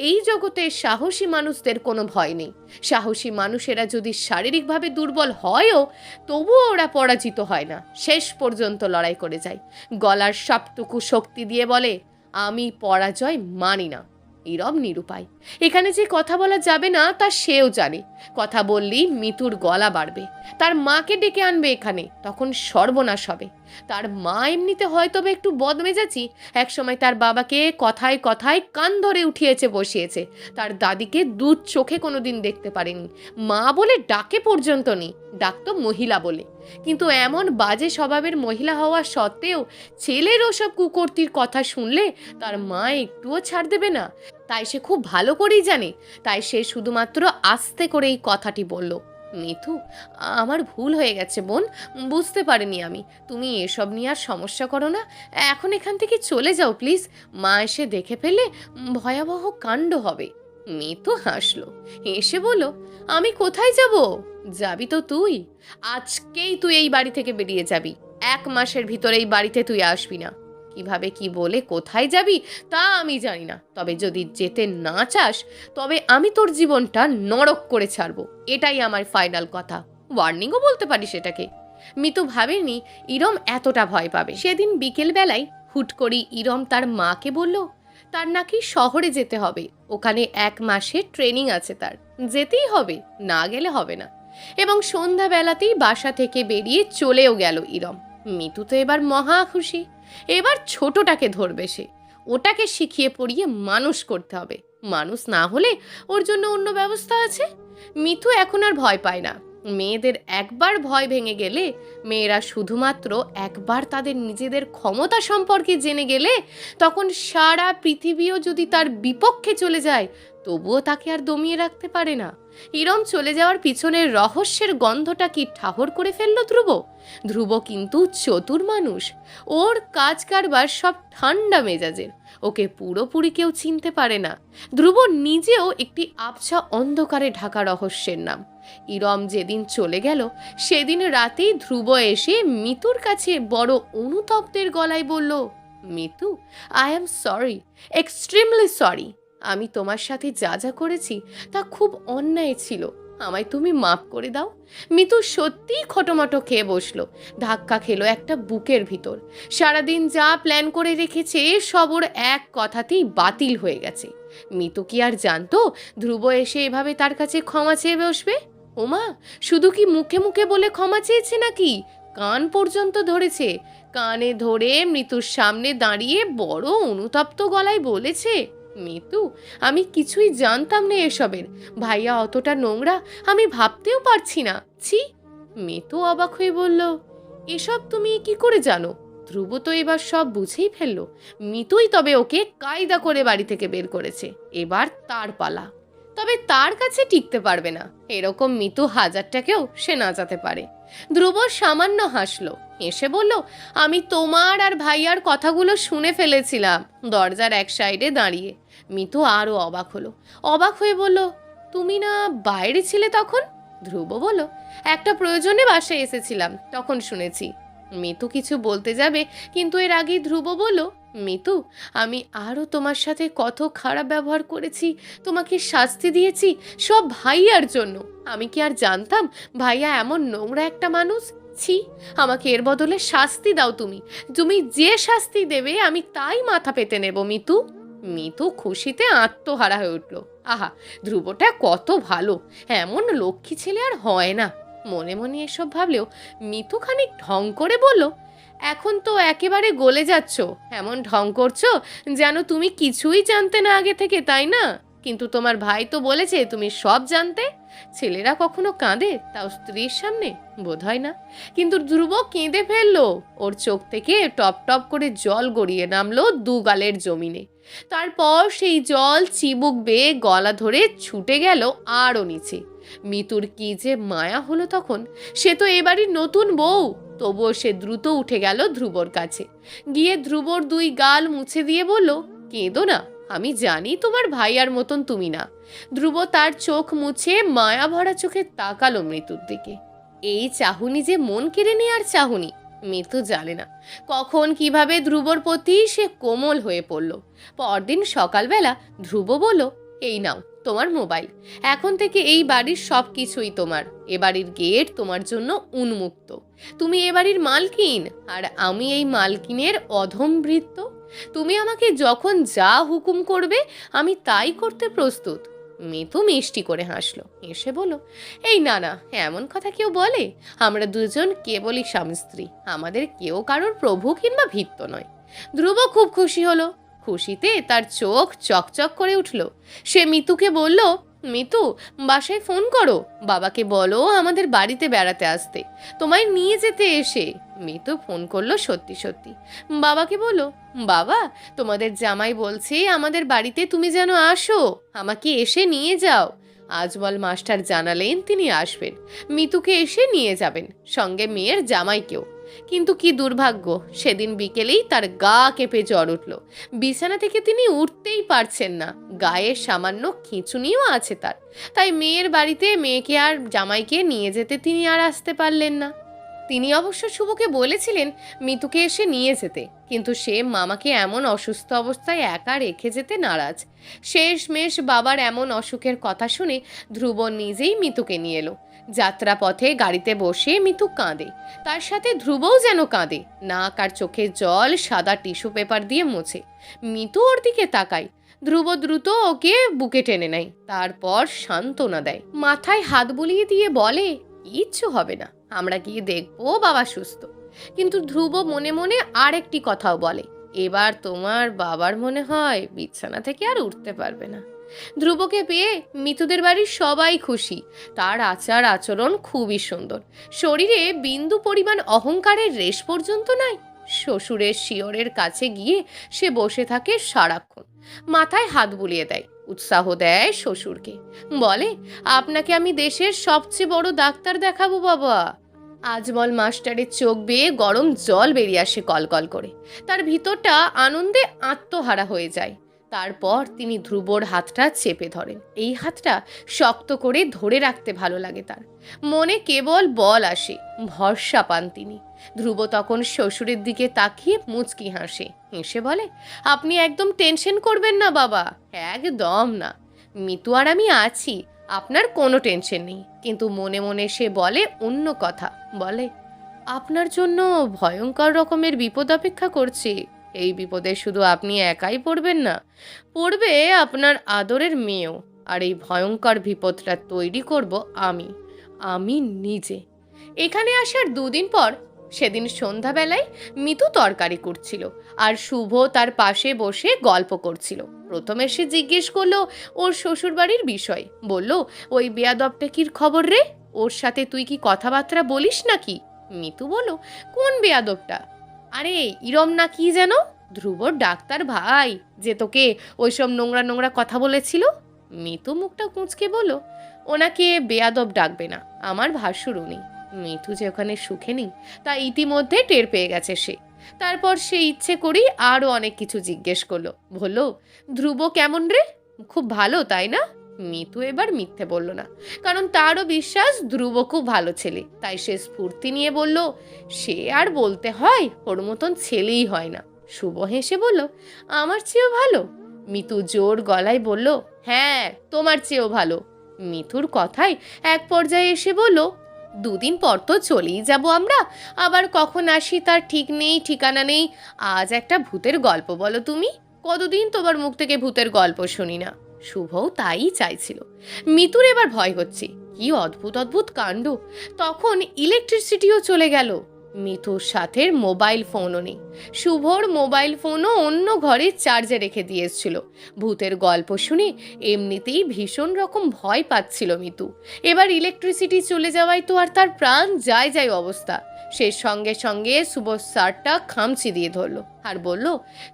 S1: এই জগতে সাহসী মানুষদের কোনো ভয় নেই। সাহসী মানুষেরা যদি শারীরিকভাবে দুর্বল হয়ও, তবুও ওরা পরাজিত হয় না, শেষ পর্যন্ত লড়াই করে যায়। গলার সবটুকু শক্তি দিয়ে বলে, আমি পরাজয় মানি না। ইরম নিরুপায়। এখানে যে কথা বলা যাবে না তা সেও জানে। কথা বললেই মিতুর গলা বাড়বে, তার মাকে ডেকে আনবে এখানে, তখন সর্বনাশ হবে। তার মা এমনিতে হয়তো একটু বদমেজাজি, একসময় তার বাবাকে কথায় কথায় কান ধরে উঠিয়েছে বসিয়েছে, তার দাদিকে দুধ চোখে কোনোদিন দেখতে পারেনি, মা বলে ডাকে পর্যন্ত নেই, ডাকতো মহিলা বলে। কিন্তু এমন বাজে স্বভাবের মহিলা হওয়া সত্ত্বেও ছেলের ওসব কুকর্তির কথা শুনলে তার মা একটুও ছাড় দেবে না। তাই সে খুব ভালো করেই জানে। তাই সে শুধুমাত্র আস্তে করে এই কথাটি বলল, মিথু, আমার ভুল হয়ে গেছে বোন, বুঝতে পারিনি আমি। তুমি এসব নিয়ে আর সমস্যা করো না, এখন এখান থেকে চলে যাও প্লিজ। মা এসে দেখে ফেলে ভয়াবহ কাণ্ড হবে। মিতু হাসলো, এসে বলল, আমি কোথায় যাব? যাবি তো তুই। আজকেই তুই এই বাড়ি থেকে বেরিয়ে যাবি। 1 মাসের ভিতরে এই বাড়িতে তুই আসবি না। কিভাবে কি বলে কোথায় যাবি তা আমি জানি না, তবে যদি যেতে না চাস তবে আমি তোর জীবনটা নরক করে ছাড়বো। এটাই আমার ফাইনাল কথা। ওয়ার্নিংও বলতে পারিস এটাকে। মিতু ভাবেনি ইরম এতটা ভয় পাবে। সেদিন বিকেল বেলায় হুট করে ইরম তার মাকে বলল, তার নাকি শহরে যেতে হবে, ওখানে 1 মাসের ট্রেনিং আছে, তার যেতেই হবে, না গেলে হবে না। এবং সন্ধ্যাবেলাতেই বাসা থেকে বেরিয়ে চলেও গেল ইরম। মিতু তো এবার মহা খুশি। এবার ছোটটাকে ধরবে সে, ওটাকে শিখিয়ে পড়িয়ে মানুষ করতে হবে। মানুষ না হলে ওর জন্য অন্য ব্যবস্থা আছে। মিতু এখন আর ভয় পায় না। মেয়েদের একবার ভয় ভেঙে গেলে, মেয়েরা শুধুমাত্র একবার তাদের নিজেদের ক্ষমতা সম্পর্কে জেনে গেলে, তখন সারা পৃথিবীও যদি তার বিপক্ষে চলে যায় তবুও তাকে আর দমিয়ে রাখতে পারে না। ইরম চলে যাওয়ার পিছনের রহস্যের গন্ধটা কি ঠাহর করে ফেলল ধ্রুব। ধ্রুব কিন্তু চতুর মানুষ, ওর কাজ কারবার সব ঠান্ডা মেজাজের, ওকে পুরোপুরি কেউ চিনতে পারে না। ধ্রুব নিজেও একটি আবছা অন্ধকারে ঢাকা রহস্যের নাম। ইরম যেদিন চলে গেল সেদিন রাতেই ধ্রুব এসে মিতুর কাছে বড় অনুতপ্তের গলায় বলল, Mitu, I am sorry, extremely sorry. আমি তোমার সাথে যা যা করেছি তা খুব অন্যায় ছিল, আমায় তুমি মাফ করে দাও। মিতু সত্যিই খটোমটো খেয়ে বসলো, ধাক্কা খেলো একটা বুকের ভিতর। সারাদিন যা প্ল্যান করে রেখেছে সব ওর এক কথাতেই বাতিল হয়ে গেছে। মিতু কি আর জানতো ধ্রুব এসে এভাবে তার কাছে ক্ষমা চেয়ে বসবে? ওমা, শুধু কি মুখে মুখে বলে ক্ষমা চেয়েছে নাকি, কান পর্যন্ত ধরেছে। কানে ধরে মৃত্যুর সামনে দাঁড়িয়ে বড় অনুতপ্ত গলায় বলেছে, মিতু, আমি কিছুই জানতাম না এসবের। ভাইয়া অতটা নোংরা আমি ভাবতেও পারছি না, ছি। মিতু অবাক হয়ে বলল, এসব তুমি কি করে জানো? ধ্রুব তো এবার সব বুঝেই ফেললো। মিতুই তবে ওকে কায়দা করে বাড়ি থেকে বের করেছে। এবার তার পালা। তবে তার কাছে টিকতে পারবে না, এরকম মিতু হাজারটাকেও সে নাচাতে পারে। ধ্রুব সামান্য হাসলো, এসে বলল, আমি তোমার আর ভাইয়ার কথাগুলো শুনে ফেলেছিলাম দরজার এক সাইডে দাঁড়িয়ে। মিতু আরও অবাক হলো, অবাক হয়ে বলল, তুমি না বাইরে ছিলে তখন? ধ্রুব বলল, একটা প্রয়োজনে বাসায় এসেছিলাম, তখন শুনেছি। মিতু কিছু বলতে যাবে, কিন্তু এর আগেই ধ্রুব বলল, মিতু, আমি আরও তোমার সাথে কত খারাপ ব্যবহার করেছি, তোমাকে শাস্তি দিয়েছি, সব ভাইয়ার জন্য। আমি কি আর জানতাম ভাইয়া এমন নোংরা একটা মানুষ? ছি, আমাকে এর বদলে শাস্তি দাও তুমি। তুমি যে শাস্তি দেবে আমি তাই মাথা পেতে নেব। মিতু। মিতু খুশিতে আত্মহারা হয়ে উঠল। আহা, ধ্রুবটা কত ভালো, এমন লক্ষ্মী ছেলে আর হয় না। মনে মনে এসব ভাবলেও মিতু খানিক ঢং করে বলল, এখন তো একেবারে গলে যাচ্ছ, এমন ঢং করছো যেন তুমি কিছুই জানতে না আগে থেকে, তাই না? কিন্তু তোমার ভাই তো বলেছে তুমি সব জানতে। ছেলেরা কখনো কাঁদে, তাও স্ত্রীর সামনে? বোধ হয় না। কিন্তু ধ্রুব কেঁদে ফেললো, ওর চোখ থেকে টপ টপ করে জল গড়িয়ে নামলো দু গালের জমিনে। তারপর সেই জল চিবুক বেয়ে গলা ধরে ছুটে গেল আরও নিচে। মিতুর কি যে মায়া হলো তখন, সে তো এবারই নতুন বউ। তবুও সে দ্রুত উঠে গেল ধ্রুবর কাছে, গিয়ে ধ্রুবর দুই গাল মুছে দিয়ে বলল, কেঁদো না, আমি জানি তোমার ভাইয়ার মতন তুমি না। ধ্রুব তার চোখ মুছে মায়া ভরা চোখে তাকালো মৃত্যুর দিকে। এই চাহুনি যে মন কেড়ে নেওয়ার চাহুনি, মৃত্যু জানে না কখন কিভাবে ধ্রুবর প্রতি সে কোমল হয়ে পড়ল। পরদিন সকালবেলা ধ্রুব বলল, এই নাও তোমার মোবাইল, এখন থেকে এই বাড়ির সব কিছুই তোমার। এ বাড়ির গেট তোমার জন্য উন্মুক্ত, তুমি এ বাড়ির মালকিন, আর আমি এই মালকিনের অধম ভৃত্য। তুমি আমাকে যখন যা হুকুম করবে আমি তাই করতে প্রস্তুত। মিতু মিষ্টি করে হাসলো, এসে বলল, এই না না, এমন কথা কেউ বলে? আমরা দুজন কেবলই স্বামী স্ত্রী, আমাদের কেউ কারোর প্রভু কিংবা ভৃত্য নয়। ধ্রুব খুব খুশি হলো, খুশিতে তার চোখ চকচক করে উঠল। সে মিতুকে বলল, মিতু, বাসায় ফোন করো, বাবাকে বলো আমাদের বাড়িতে বেড়াতে আসতে, তোমায় নিয়ে যেতে এসে। মিতু ফোন করলো সত্যি সত্যি। বাবাকে বলো, বাবা, তোমাদের জামাই বলছে আমাদের বাড়িতে তুমি যেন আসো, আমাকে এসে নিয়ে যাও। আজমল মাস্টার জানালেন তিনি আসবেন, মিতুকে এসে নিয়ে যাবেন, সঙ্গে মেয়ের জামাইকেও। কিন্তু কি দুর্ভাগ্য, সেদিন বিকেলেই তার গা কেঁপে জ্বর উঠল। বিছানা থেকে তিনি উঠতেই পারছেন না, গায়ে সামান্য খিঁচুনিও আছে তার। তাই মেয়ের বাড়িতে মেয়েকে আর জামাইকে নিয়ে যেতে তিনি আর আসতে পারলেন না। তিনি অবশ্য শুভকে বলেছিলেন মিতুকে এসে নিয়ে যেতে, কিন্তু সে মামাকে এমন অসুস্থ অবস্থায় একা রেখে যেতে নারাজ। শেষমেশ বাবার এমন অসুখের কথা শুনে ধ্রুব নিজেই মিতুকে নিয়ে এলো। যাত্রাপথে গাড়িতে বসে মিতু কাঁদে, তার সাথে ধ্রুবও যেন কাঁদে। নাক আর চোখের জল সাদা টিস্যু পেপার দিয়ে মোছে। মিতু ওর দিকে তাকায়, ধ্রুব দ্রুত ওকে বুকে টেনে নেয়, তারপর সান্ত্বনা দেয়, মাথায় হাত বুলিয়ে দিয়ে বলে, কিচ্ছু হবে না, আমরা গিয়ে দেখবো বাবা সুস্থ। কিন্তু ধ্রুব মনে মনে আরেকটি কথাও বলে, এবার তোমার বাবার মনে হয় বিছানা থেকে আর উঠতে পারবে না। ধ্রুবকে পেয়ে মিতুদের বাড়ির সবাই খুশি। তার আচার আচরণ খুবই সুন্দর, শরীরে বিন্দু পরিমাণ অহংকারের রেশ পর্যন্ত নাই। শ্বশুরের শিয়রের কাছে গিয়ে সে বসে থাকে সারাক্ষণ, মাথায় হাত বুলিয়ে দেয়, উৎসাহ দেয় শ্বশুরকে, বলে, আপনাকে আমি দেশের সবচেয়ে বড় ডাক্তার দেখাবো বাবা। আজমল মাস্টারের চোখ বেয়ে গরম জল বেরিয়ে আসে কলকল করে, তার ভিতরটা আনন্দে আত্মহারা হয়ে যায়। তারপর তিনি ধ্রুবর হাতটা চেপে ধরেন। এই হাতটা শক্ত করে ধরে রাখতে ভালো লাগে তার, মনে কেবল বল আসে, ভরসা পান তিনি। ধ্রুব তখন শ্বশুরের দিকে তাকিয়ে মুচকি হাসে, হেসে বলে, আপনি একদম টেনশন করবেন না বাবা, একদম না, মিতু আর আমি আছি, আপনার কোনো টেনশন নেই। কিন্তু মনে মনে সে বলে অন্য কথা, বলে, আপনার জন্য ভয়ঙ্কর রকমের বিপদ অপেক্ষা করছে। এই বিপদে শুধু আপনি একাই পড়বেন না, পড়বে আপনার আদরের মেয়েও। আর এই ভয়ঙ্কর বিপদটা তৈরি করব আমি, আমি নিজে। এখানে আসার দুদিন পর, সেদিন সন্ধ্যাবেলায় মিতু তরকারি করছিল আর শুভ তার পাশে বসে গল্প করছিল। প্রথমে সে জিজ্ঞেস করলো ওর শ্বশুরবাড়ির বিষয়, বলল, ওই বেয়াদবটাকির খবর রে, ওর সাথে তুই কি কথাবার্তা বলিস নাকি? মিতু বলল, কোন বেয়াদবটা? আরে ইরম না কি যেন, ধ্রুবর ডাক্তার ভাই, যে তোকে ওইসব নোংরা নোংরা কথা বলেছিল। মিতু মুখটা কুঁচকে বলল, ওনাকে বেয়াদব ডাকবে না, আমার ভাসুর উনি। মিতু যে ওখানে সুখে নেই তা ইতিমধ্যে টের পেয়ে গেছে সে। তারপর সে ইচ্ছে করেই আরও অনেক কিছু জিজ্ঞেস করলো, বলল, ধ্রুব কেমন রে? খুব ভালো তাই না? মিতু এবার মিথ্যে বলল না, কারণ তারও বিশ্বাস ধ্রুব খুব ভালো ছেলে। তাই সে স্ফূর্তি নিয়ে বলল, সে আর বলতে হয়, ওর মতন ছেলেই হয় না। শুভ হেসে বলল, আমার চেয়েও ভালো? মিতু জোর গলায় বলল, হ্যাঁ, তোমার চেয়েও ভালো। মিতুর কথায় এক পর্যায়ে এসে বলল, দুদিন পর তো চলেই যাব আমরা, আবার কখন আসি তার ঠিক নেই, ঠিকানা নেই। আজ একটা ভূতের গল্প বলো তুমি, কতদিন তোমার মুখ থেকে ভূতের গল্প শুনি না। শুভও তাই চাইছিল। মিতুর এবার ভয় হচ্ছে, কি অদ্ভুত অদ্ভুত কাণ্ড। তখন ইলেকট্রিসিটিও চলে গেল, মিতুর সাথে মোবাইল ফোনও নেই। শুভর মোবাইল ফোনও অন্য ঘরে চার্জে রেখে দিয়েছিল। ভূতের গল্প শুনে এমনিতেই ভীষণ রকম ভয় পাচ্ছিল মিতু। এবার ইলেকট্রিসিটি চলে যাওয়ায় তো আর তার প্রাণ যায় যায় অবস্থা। সে সঙ্গে সঙ্গে শুভ শার্টটা খামচি দিয়ে ধরলো আর বলল,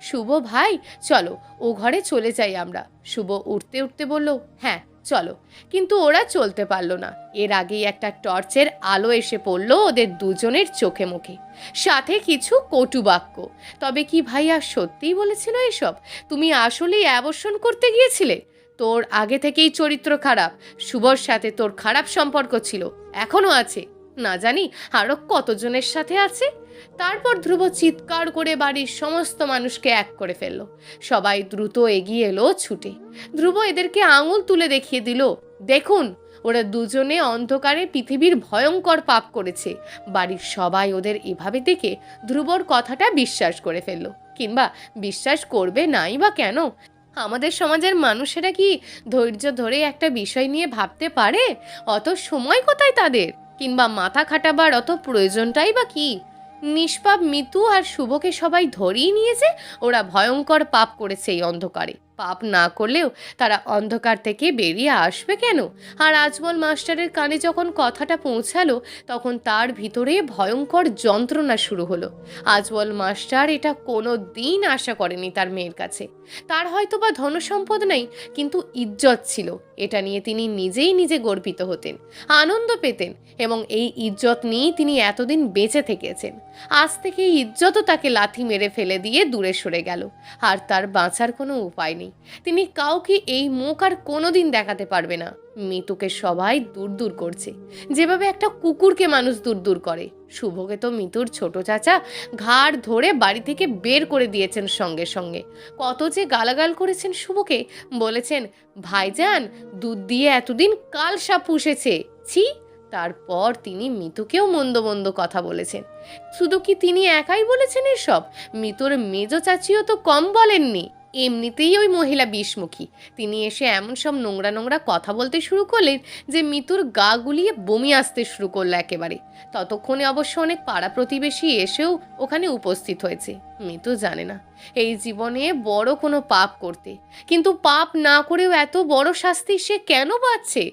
S1: শুভ ভাই চলো, ও ঘরে চলে যাই আমরা। শুভ উঠতে উঠতে বলল, হ্যাঁ চলো। কিন্তু ওরা চলতে পারলো না, এর আগেই একটা টর্চের আলো এসে পড়লো ওদের দুজনের চোখে মুখে, সাথে কিছু কটু বাক্য। তবে কি ভাইয়া সত্যিই বলেছিল এসব? তুমি আসলেই অ্যাবর্ষণ করতে গিয়েছিলে? তোর আগে থেকেই চরিত্র খারাপ, শুভর সাথে তোর খারাপ সম্পর্ক ছিল, এখনো আছে, না জানি আরো কতজনের সাথে আছে। তারপর ধ্রুব চিৎকার করে বাড়ির সমস্ত মানুষকে এক করে ফেলল। সবাই দ্রুত এগিয়ে এলো ছুটে। ধ্রুব এদেরকে আঙুল তুলে দেখিয়ে দিল, দেখুন, ওরা দুজনে অন্ধকারে পৃথিবীর ভয়ঙ্কর পাপ করেছে। বাড়ির সবাই ওদের এভাবে দেখে ধ্রুবর কথাটা বিশ্বাস করে ফেলল, কিংবা বিশ্বাস করবে নাই বা কেন। আমাদের সমাজের মানুষেরা কি ধৈর্য ধরে একটা বিষয় নিয়ে ভাবতে পারে? অত সময় কোথায় তাদের, কিংবা মাথা খাটাবার অত প্রয়োজনটাই বা কি? নিষ্পাপ মিতু আর শুভকে সবাই ধরেই নিয়েছে ওরা ভয়ঙ্কর পাপ করেছে এই অন্ধকারে। পাপ না করলেও তারা অন্ধকার থেকে বেরিয়ে আসবে কেন? আর আজমল মাস্টারের কানে যখন কথাটা পৌঁছালো, তখন তার ভিতরে ভয়ঙ্কর যন্ত্রণা শুরু হলো। আজমল মাস্টার এটা কোনো দিন আশা করেনি তার মেয়ের কাছে। তার হয়তো বা ধনসম্পদ নেই, কিন্তু ইজ্জত ছিল, এটা নিয়ে তিনি নিজেই নিজে গর্বিত হতেন, আনন্দ পেতেন, এবং এই ইজ্জত নিয়েই তিনি এতদিন বেঁচে থেকেছেন। আজ থেকে এই ইজ্জতও তাকে লাথি মেরে ফেলে দিয়ে দূরে সরে গেল, আর তার বাঁচার কোনো উপায় নেই। তিনি কাউকে এই মুখ আর কোনোদিন দেখাতে পারবে না। মিতুকে সবাই দূর দূর করছে, যেভাবে একটা কুকুরকে মানুষ দূর দূর করে। শুভকে তো মিতুর ছোট চাচা ঘাড় ধরে বাড়ি থেকে বের করে দিয়েছেন সঙ্গে সঙ্গে। কত যে গালাগাল করেছেন শুভকে, বলেছেন, ভাইজান দুধ দিয়ে এতদিন কাল সাপ পুষেছে, ছি। তারপর তিনি মিতুকেও মন্দ মন্দ কথা বলেছেন। শুধু কি তিনি একাই বলেছেন এসব? মিতুর মেজ চাচিও তো কম বলেননি। এমনিতেই ওই মহিলা বিষমুখী, তিনি এসে এমন সব নোংরা নোংরা কথা বলতে শুরু করলেন যে মিতুর গা গুলিয়ে বমি আসতে শুরু করলো একেবারে। ততক্ষণে অবশ্য অনেক পাড়া প্রতিবেশী এসেও ওখানে উপস্থিত হয়েছে। মিতু জানে না এই জীবনে বড় কোনো পাপ করতে, কিন্তু পাপ না করেও এত বড় শাস্তি সে কেন পাচ্ছে।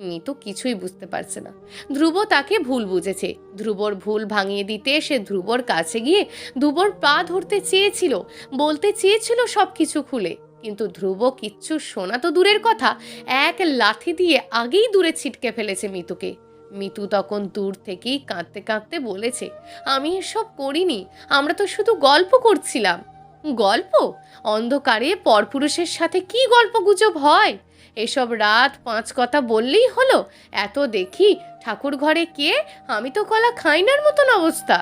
S1: মিতু কিছুই বুঝতে পারছে না। ধ্রুব তাকে ভুল বুঝেছে। ধ্রুবর ভুল ভাঙিয়ে দিতে সে ধ্রুবর কাছে গিয়ে ধ্রুবর পা ধরতে চেয়েছিল, বলতে চেয়েছিল সব কিছু খুলে, কিন্তু ধ্রুব কিচ্ছু শোনা তো দূরের কথা, এক লাথি দিয়ে আগেই দূরে ছিটকে ফেলেছে মিতুকে। মিতু তখন দূর থেকেই কাঁদতে কাঁদতে বলেছে, আমি এসব করিনি, আমরা তো শুধু গল্প করছিলাম। গল্প? অন্ধকারে পরপুরুষের সাথে কি গল্প গুজব হয়? এসব রাত 5 কথা বললেই হলো? এত দেখি ঠাকুর ঘরে কে, আমি তো কলা খাইনার মতন অবস্থা।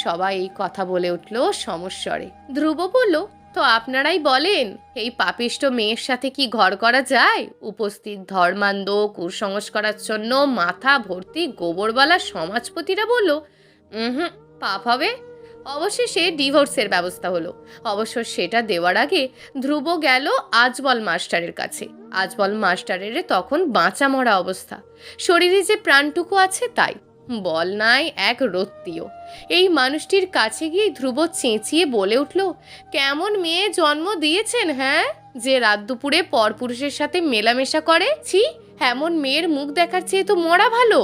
S1: সবাই এই কথা বলে উঠল সমস্বরে। ধ্রুব বলল, তো আপনারাই বলেন, এই পাপিষ্ট মেয়ের সাথে কি ঘর করা যায়? উপস্থিত ধর্মান্ধ কুসংস্কারাচ্ছন্ন মাথা ভর্তি গোবরবালা সমাজপতিরা বলল, হুম, পাপ হবে। অবশেষে ডিভোর্সের ব্যবস্থা হলো। অবশ্য সেটা দেওয়ার আগে ধ্রুব গেল আজবল মাস্টারের কাছে। আজবল মাস্টারের তখন বাঁচা মরা অবস্থা, শরীরে যে প্রাণটুকু আছে তাই, বল নাই এক রত্তিও। এই মানুষটির কাছে গিয়ে ধ্রুব চেঁচিয়ে বলে উঠল, কেমন মেয়ে জন্ম দিয়েছেন হ্যাঁ, যে রাত দুপুরে পরপুরুষের সাথে মেলামেশা করে? ছি, এমন মেয়ের মুখ দেখার চেয়ে তো মরা ভালো।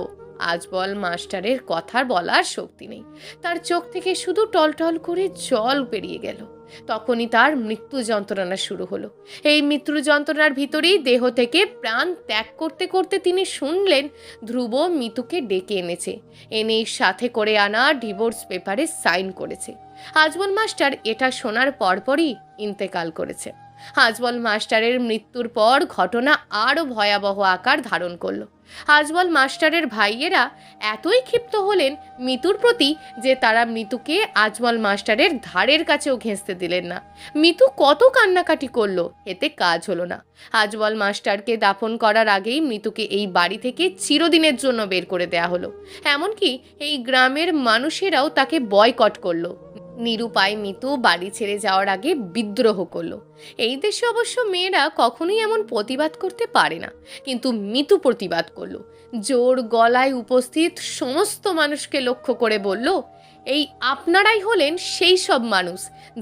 S1: আজবল মাস্টারের কথার বলার শক্তি নেই, তার চোখ থেকে শুধু টলটল করে জল বেরিয়ে গেল। তখনই তার মৃত্যু যন্ত্রণা শুরু হলো। এই মৃত্যু যন্ত্রণার ভিতরেই দেহ থেকে প্রাণ ত্যাগ করতে করতে তিনি শুনলেন ধ্রুব মিতুকে ডেকে এনেছে, এনেই সাথে করে আনা ডিভোর্স পেপারে সাইন করেছে। আজবল মাস্টার এটা শোনার পরপরই ইন্তেকাল করেছে। আজবল মাস্টারের মৃত্যুর পর ঘটনা আরও ভয়াবহ আকার ধারণ করলো। আজবল মাস্টারের ভাইয়েরা এতই ক্ষিপ্ত হলেন মিতুর প্রতি যে তারা মিতুকে আজবল মাস্টারের ধারের কাছেও ঘেঁষতে দিলেন না। মিতু কত কান্নাকাটি করলো, এতে কাজ হলো না। আজবল মাস্টারকে দাফন করার আগেই মিতুকে এই বাড়ি থেকে চিরদিনের জন্য বের করে দেয়া হলো। এমনকি এই গ্রামের মানুষেরাও তাকে বয়কট করলো। নিরুপায় মিতু বাড়ি ছেড়ে যাওয়ার আগে বিদ্রোহ করলো। এই দেশে অবশ্য মেয়েরা কখনোই এমন প্রতিবাদ করতে পারে না, কিন্তু মিতু প্রতিবাদ করলো। জোর গলায় উপস্থিত সমস্ত মানুষকে লক্ষ্য করে বলল, এই আপনারাই হলেন সেই সব মানুষ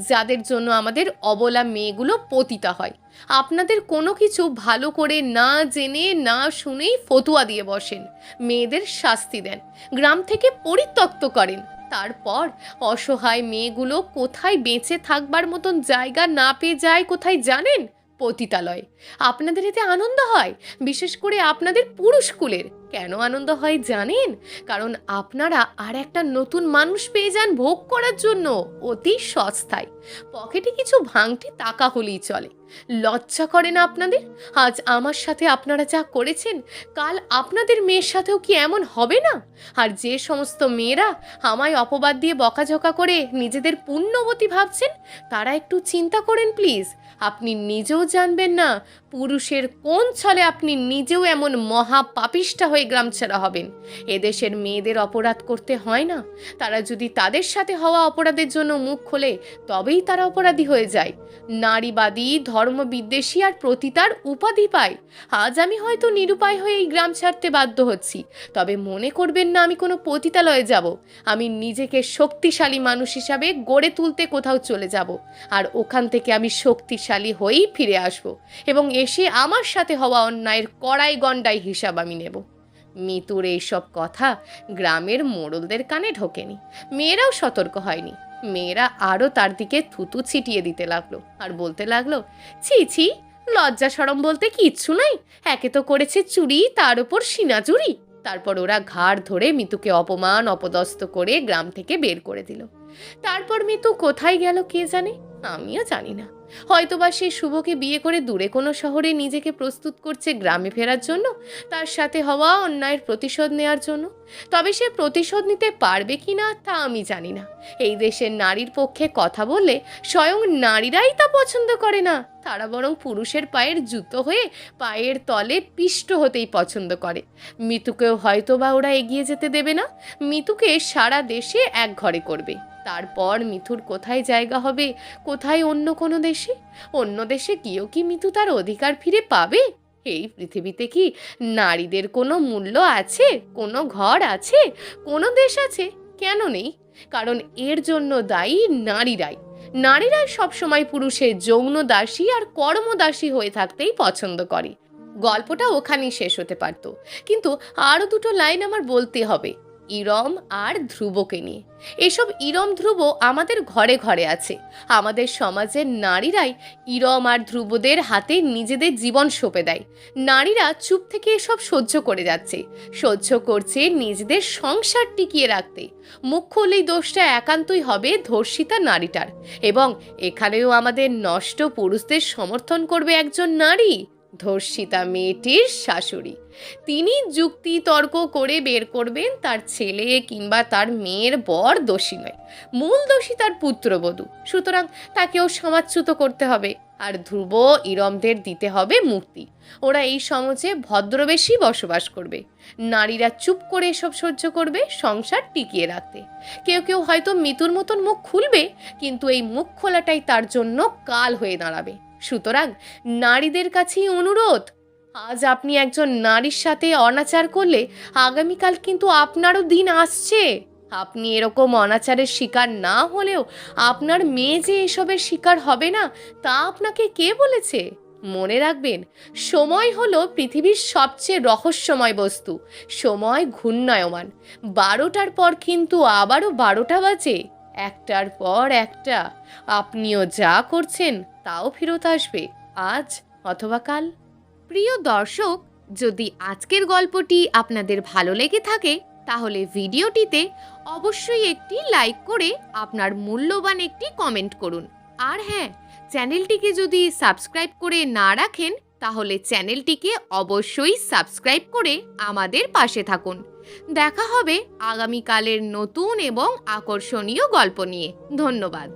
S1: যাদের জন্য আমাদের অবলা মেয়েগুলো পতিতা হয়। আপনাদের কোনো কিছু ভালো করে না জেনে না শুনেই ফতুয়া দিয়ে বসেন, মেয়েদের শাস্তি দেন, গ্রাম থেকে পরিত্যক্ত করেন। তারপর অসহায় মেয়েগুলো কোথায় বেঁচে থাকবার মতন জায়গা না পেয়ে যায় কোথায় জানেন? পতিতালয়। আপনাদের এতে আনন্দ হয়, বিশেষ করে আপনাদের পুরুষকুলের। কেন আনন্দ হয় জানেন? কারণ আপনারা আর একটা নতুন মানুষ পেয়ে যান ভোগ করার জন্য, অতি সস্তায়। পকেটে কিছু ভাঙটি টাকা হলেই চলে। লজ্জা করে না আপনাদের? আজ আমার সাথে আপনারা যা করেছেন, কাল আপনাদের মেয়ের সাথেও কি এমন হবে না? আর যে সমস্ত মেয়েরা আমায় অপবাদ দিয়ে বকাঝকা করে নিজেদের পুণ্যবতী ভাবছেন, তারা একটু চিন্তা করেন প্লিজ। আপনি নিজেও জানবেন না পুরুষের কোন ছলে আপনি নিজেও এমন মহা পাপিষ্ঠা হয়ে গ্রাম ছাড়া হবেন। এদেশের মেয়েদের অপরাধ করতে হয় না, তারা যদি তাদের সাথে হওয়া অপরাধের জন্য মুখ খোলে তবেই তারা অপরাধী হয়ে যায়, নারীবাদী ধর্মবিদ্বেষী আর প্রতিতার উপাধি পায়। আজ আমি হয়তো নিরুপায় হয়ে এই গ্রাম ছাড়তে বাধ্য হচ্ছি, তবে মনে করবেন না আমি কোনো পতিতালয়ে যাব। আমি নিজেকে শক্তিশালী মানুষ হিসাবে গড়ে তুলতে কোথাও চলে যাব, আর ওখান থেকে আমি শক্তিশালী হয়েই ফিরে আসব, এবং এসে আমার সাথে হওয়া অন্যায়ের কড়াই গণ্ডাই হিসাব আমি নেব। মিতুর এইসব কথা গ্রামের মোড়লদের কানে ঢোকেনি, মেয়েরাও সতর্ক হয়নি। মেয়েরা আরও তার দিকে থুতু ছিটিয়ে দিতে লাগলো আর বলতে লাগলো, ছি ছি, লজ্জা সরম বলতে কিচ্ছু নাই, একে তো করেছে চুরি, তার উপর সিনা চুরি। তারপর ওরা ঘাড় ধরে মিতুকে অপমান অপদস্থ করে গ্রাম থেকে বের করে দিল। তারপর মিতু কোথায় গেল কে জানে, আমিও জানি না। হয়তোবা সে শুভকে বিয়ে করে দূরে কোনো শহরে নিজেকে প্রস্তুত করছে গ্রামে ফেরার জন্য, তার সাথে হওয়া অন্যায়ের প্রতিশোধ নেওয়ার জন্য। তবে সে প্রতিশোধ নিতে পারবে কি না তা আমি জানি না। এই দেশের নারীর পক্ষে কথা বললে স্বয়ং নারীরাই তা পছন্দ করে না, তারা বরং পুরুষের পায়ের জুতো হয়ে পায়ের তলে পিষ্ট হতেই পছন্দ করে। মিতুকেও হয়তোবা ওরা এগিয়ে যেতে দেবে না, মিতুকে সারা দেশে এক ঘরে করবে। তারপর মিথুর কোথায় জায়গা হবে, কোথায় অন্য কোনো দেশে? অন্য দেশে গিয়েও কি মিথু তার অধিকার ফিরে পাবে? এই পৃথিবীতে কি নারীদের কোনো মূল্য আছে, কোনো ঘর আছে, কোনো দেশ আছে? কেন নেই? কারণ এর জন্য দায়ী নারীরাই। নারীরাই সবসময় পুরুষের যৌন দাসী আর কর্মদাসী হয়ে থাকতেই পছন্দ করে। গল্পটা ওখানেই শেষ হতে পারত, কিন্তু আরও দুটো লাইন আমার বলতে হবে ইরম আর ধ্রুবকে নিয়ে। এসব ইরম ধ্রুব আমাদের ঘরে ঘরে আছে। আমাদের সমাজের নারীরাই ইরম আর ধ্রুবদের হাতে নিজেদের জীবন সঁপে দেয়। নারীরা চুপ থেকে এসব সহ্য করে যাচ্ছে, সহ্য করছে নিজেদের সংসার টিকিয়ে রাখতে। মুখ খুললেই দোষটা একান্তই হবে ধর্ষিতা নারীটার। এবং এখানেও আমাদের নষ্ট পুরুষদের সমর্থন করবে একজন নারী, ধর্ষিতা মেয়েটির শাশুড়ি। তিনি যুক্তি তর্ক করে বের করবেন তার ছেলে কিংবা তার মেয়ের বর দোষী নয়, মূল দোষী তার পুত্রবধূ। সুতরাং তাকেও সমাজচ্যুত করতে হবে। আর ধ্রুব ইরমদের দিতে হবে মুক্তি। ওরা এই সমাজে ভদ্রবেশী বসবাস করবে। নারীরা চুপ করে এসব সহ্য করবে সংসার টিকিয়ে রাখতে। কেউ কেউ হয়তো মিতুর মতন মুখ খুলবে, কিন্তু এই মুখ খোলাটাই তার জন্য কাল হয়ে দাঁড়াবে। সুতরাং নারীদের কাছেই অনুরোধ, আজ আপনি একজন নারীর সাথে অনাচার করলে আগামীকাল কিন্তু আপনারও দিন আসছে। আপনি এরকম অনাচারের শিকার না হলেও আপনার মেয়ে যে এসবের শিকার হবে না, তা আপনাকে কে বলেছে? মনে রাখবেন, সময় হলো পৃথিবীর সবচেয়ে রহস্যময় বস্তু। সময় ঘূর্ণায়মান। 12টার পর কিন্তু আবারও 12টা বাজে, একটার পর একটা। আপনিও যা করছেন তাও ফেরত আসবে, আজ অথবা কাল। প্রিয় দর্শক, যদি আজকের গল্পটি আপনাদের ভালো লেগে থাকে তাহলে ভিডিওটিতে অবশ্যই একটি লাইক করে আপনার মূল্যবান একটি কমেন্ট করুন। আর হ্যাঁ, চ্যানেলটিকে যদি সাবস্ক্রাইব করে না রাখেন তাহলে চ্যানেলটিকে অবশ্যই সাবস্ক্রাইব করে আমাদের পাশে থাকুন। দেখা হবে আগামীকালের নতুন এবং আকর্ষণীয় গল্প নিয়ে। ধন্যবাদ।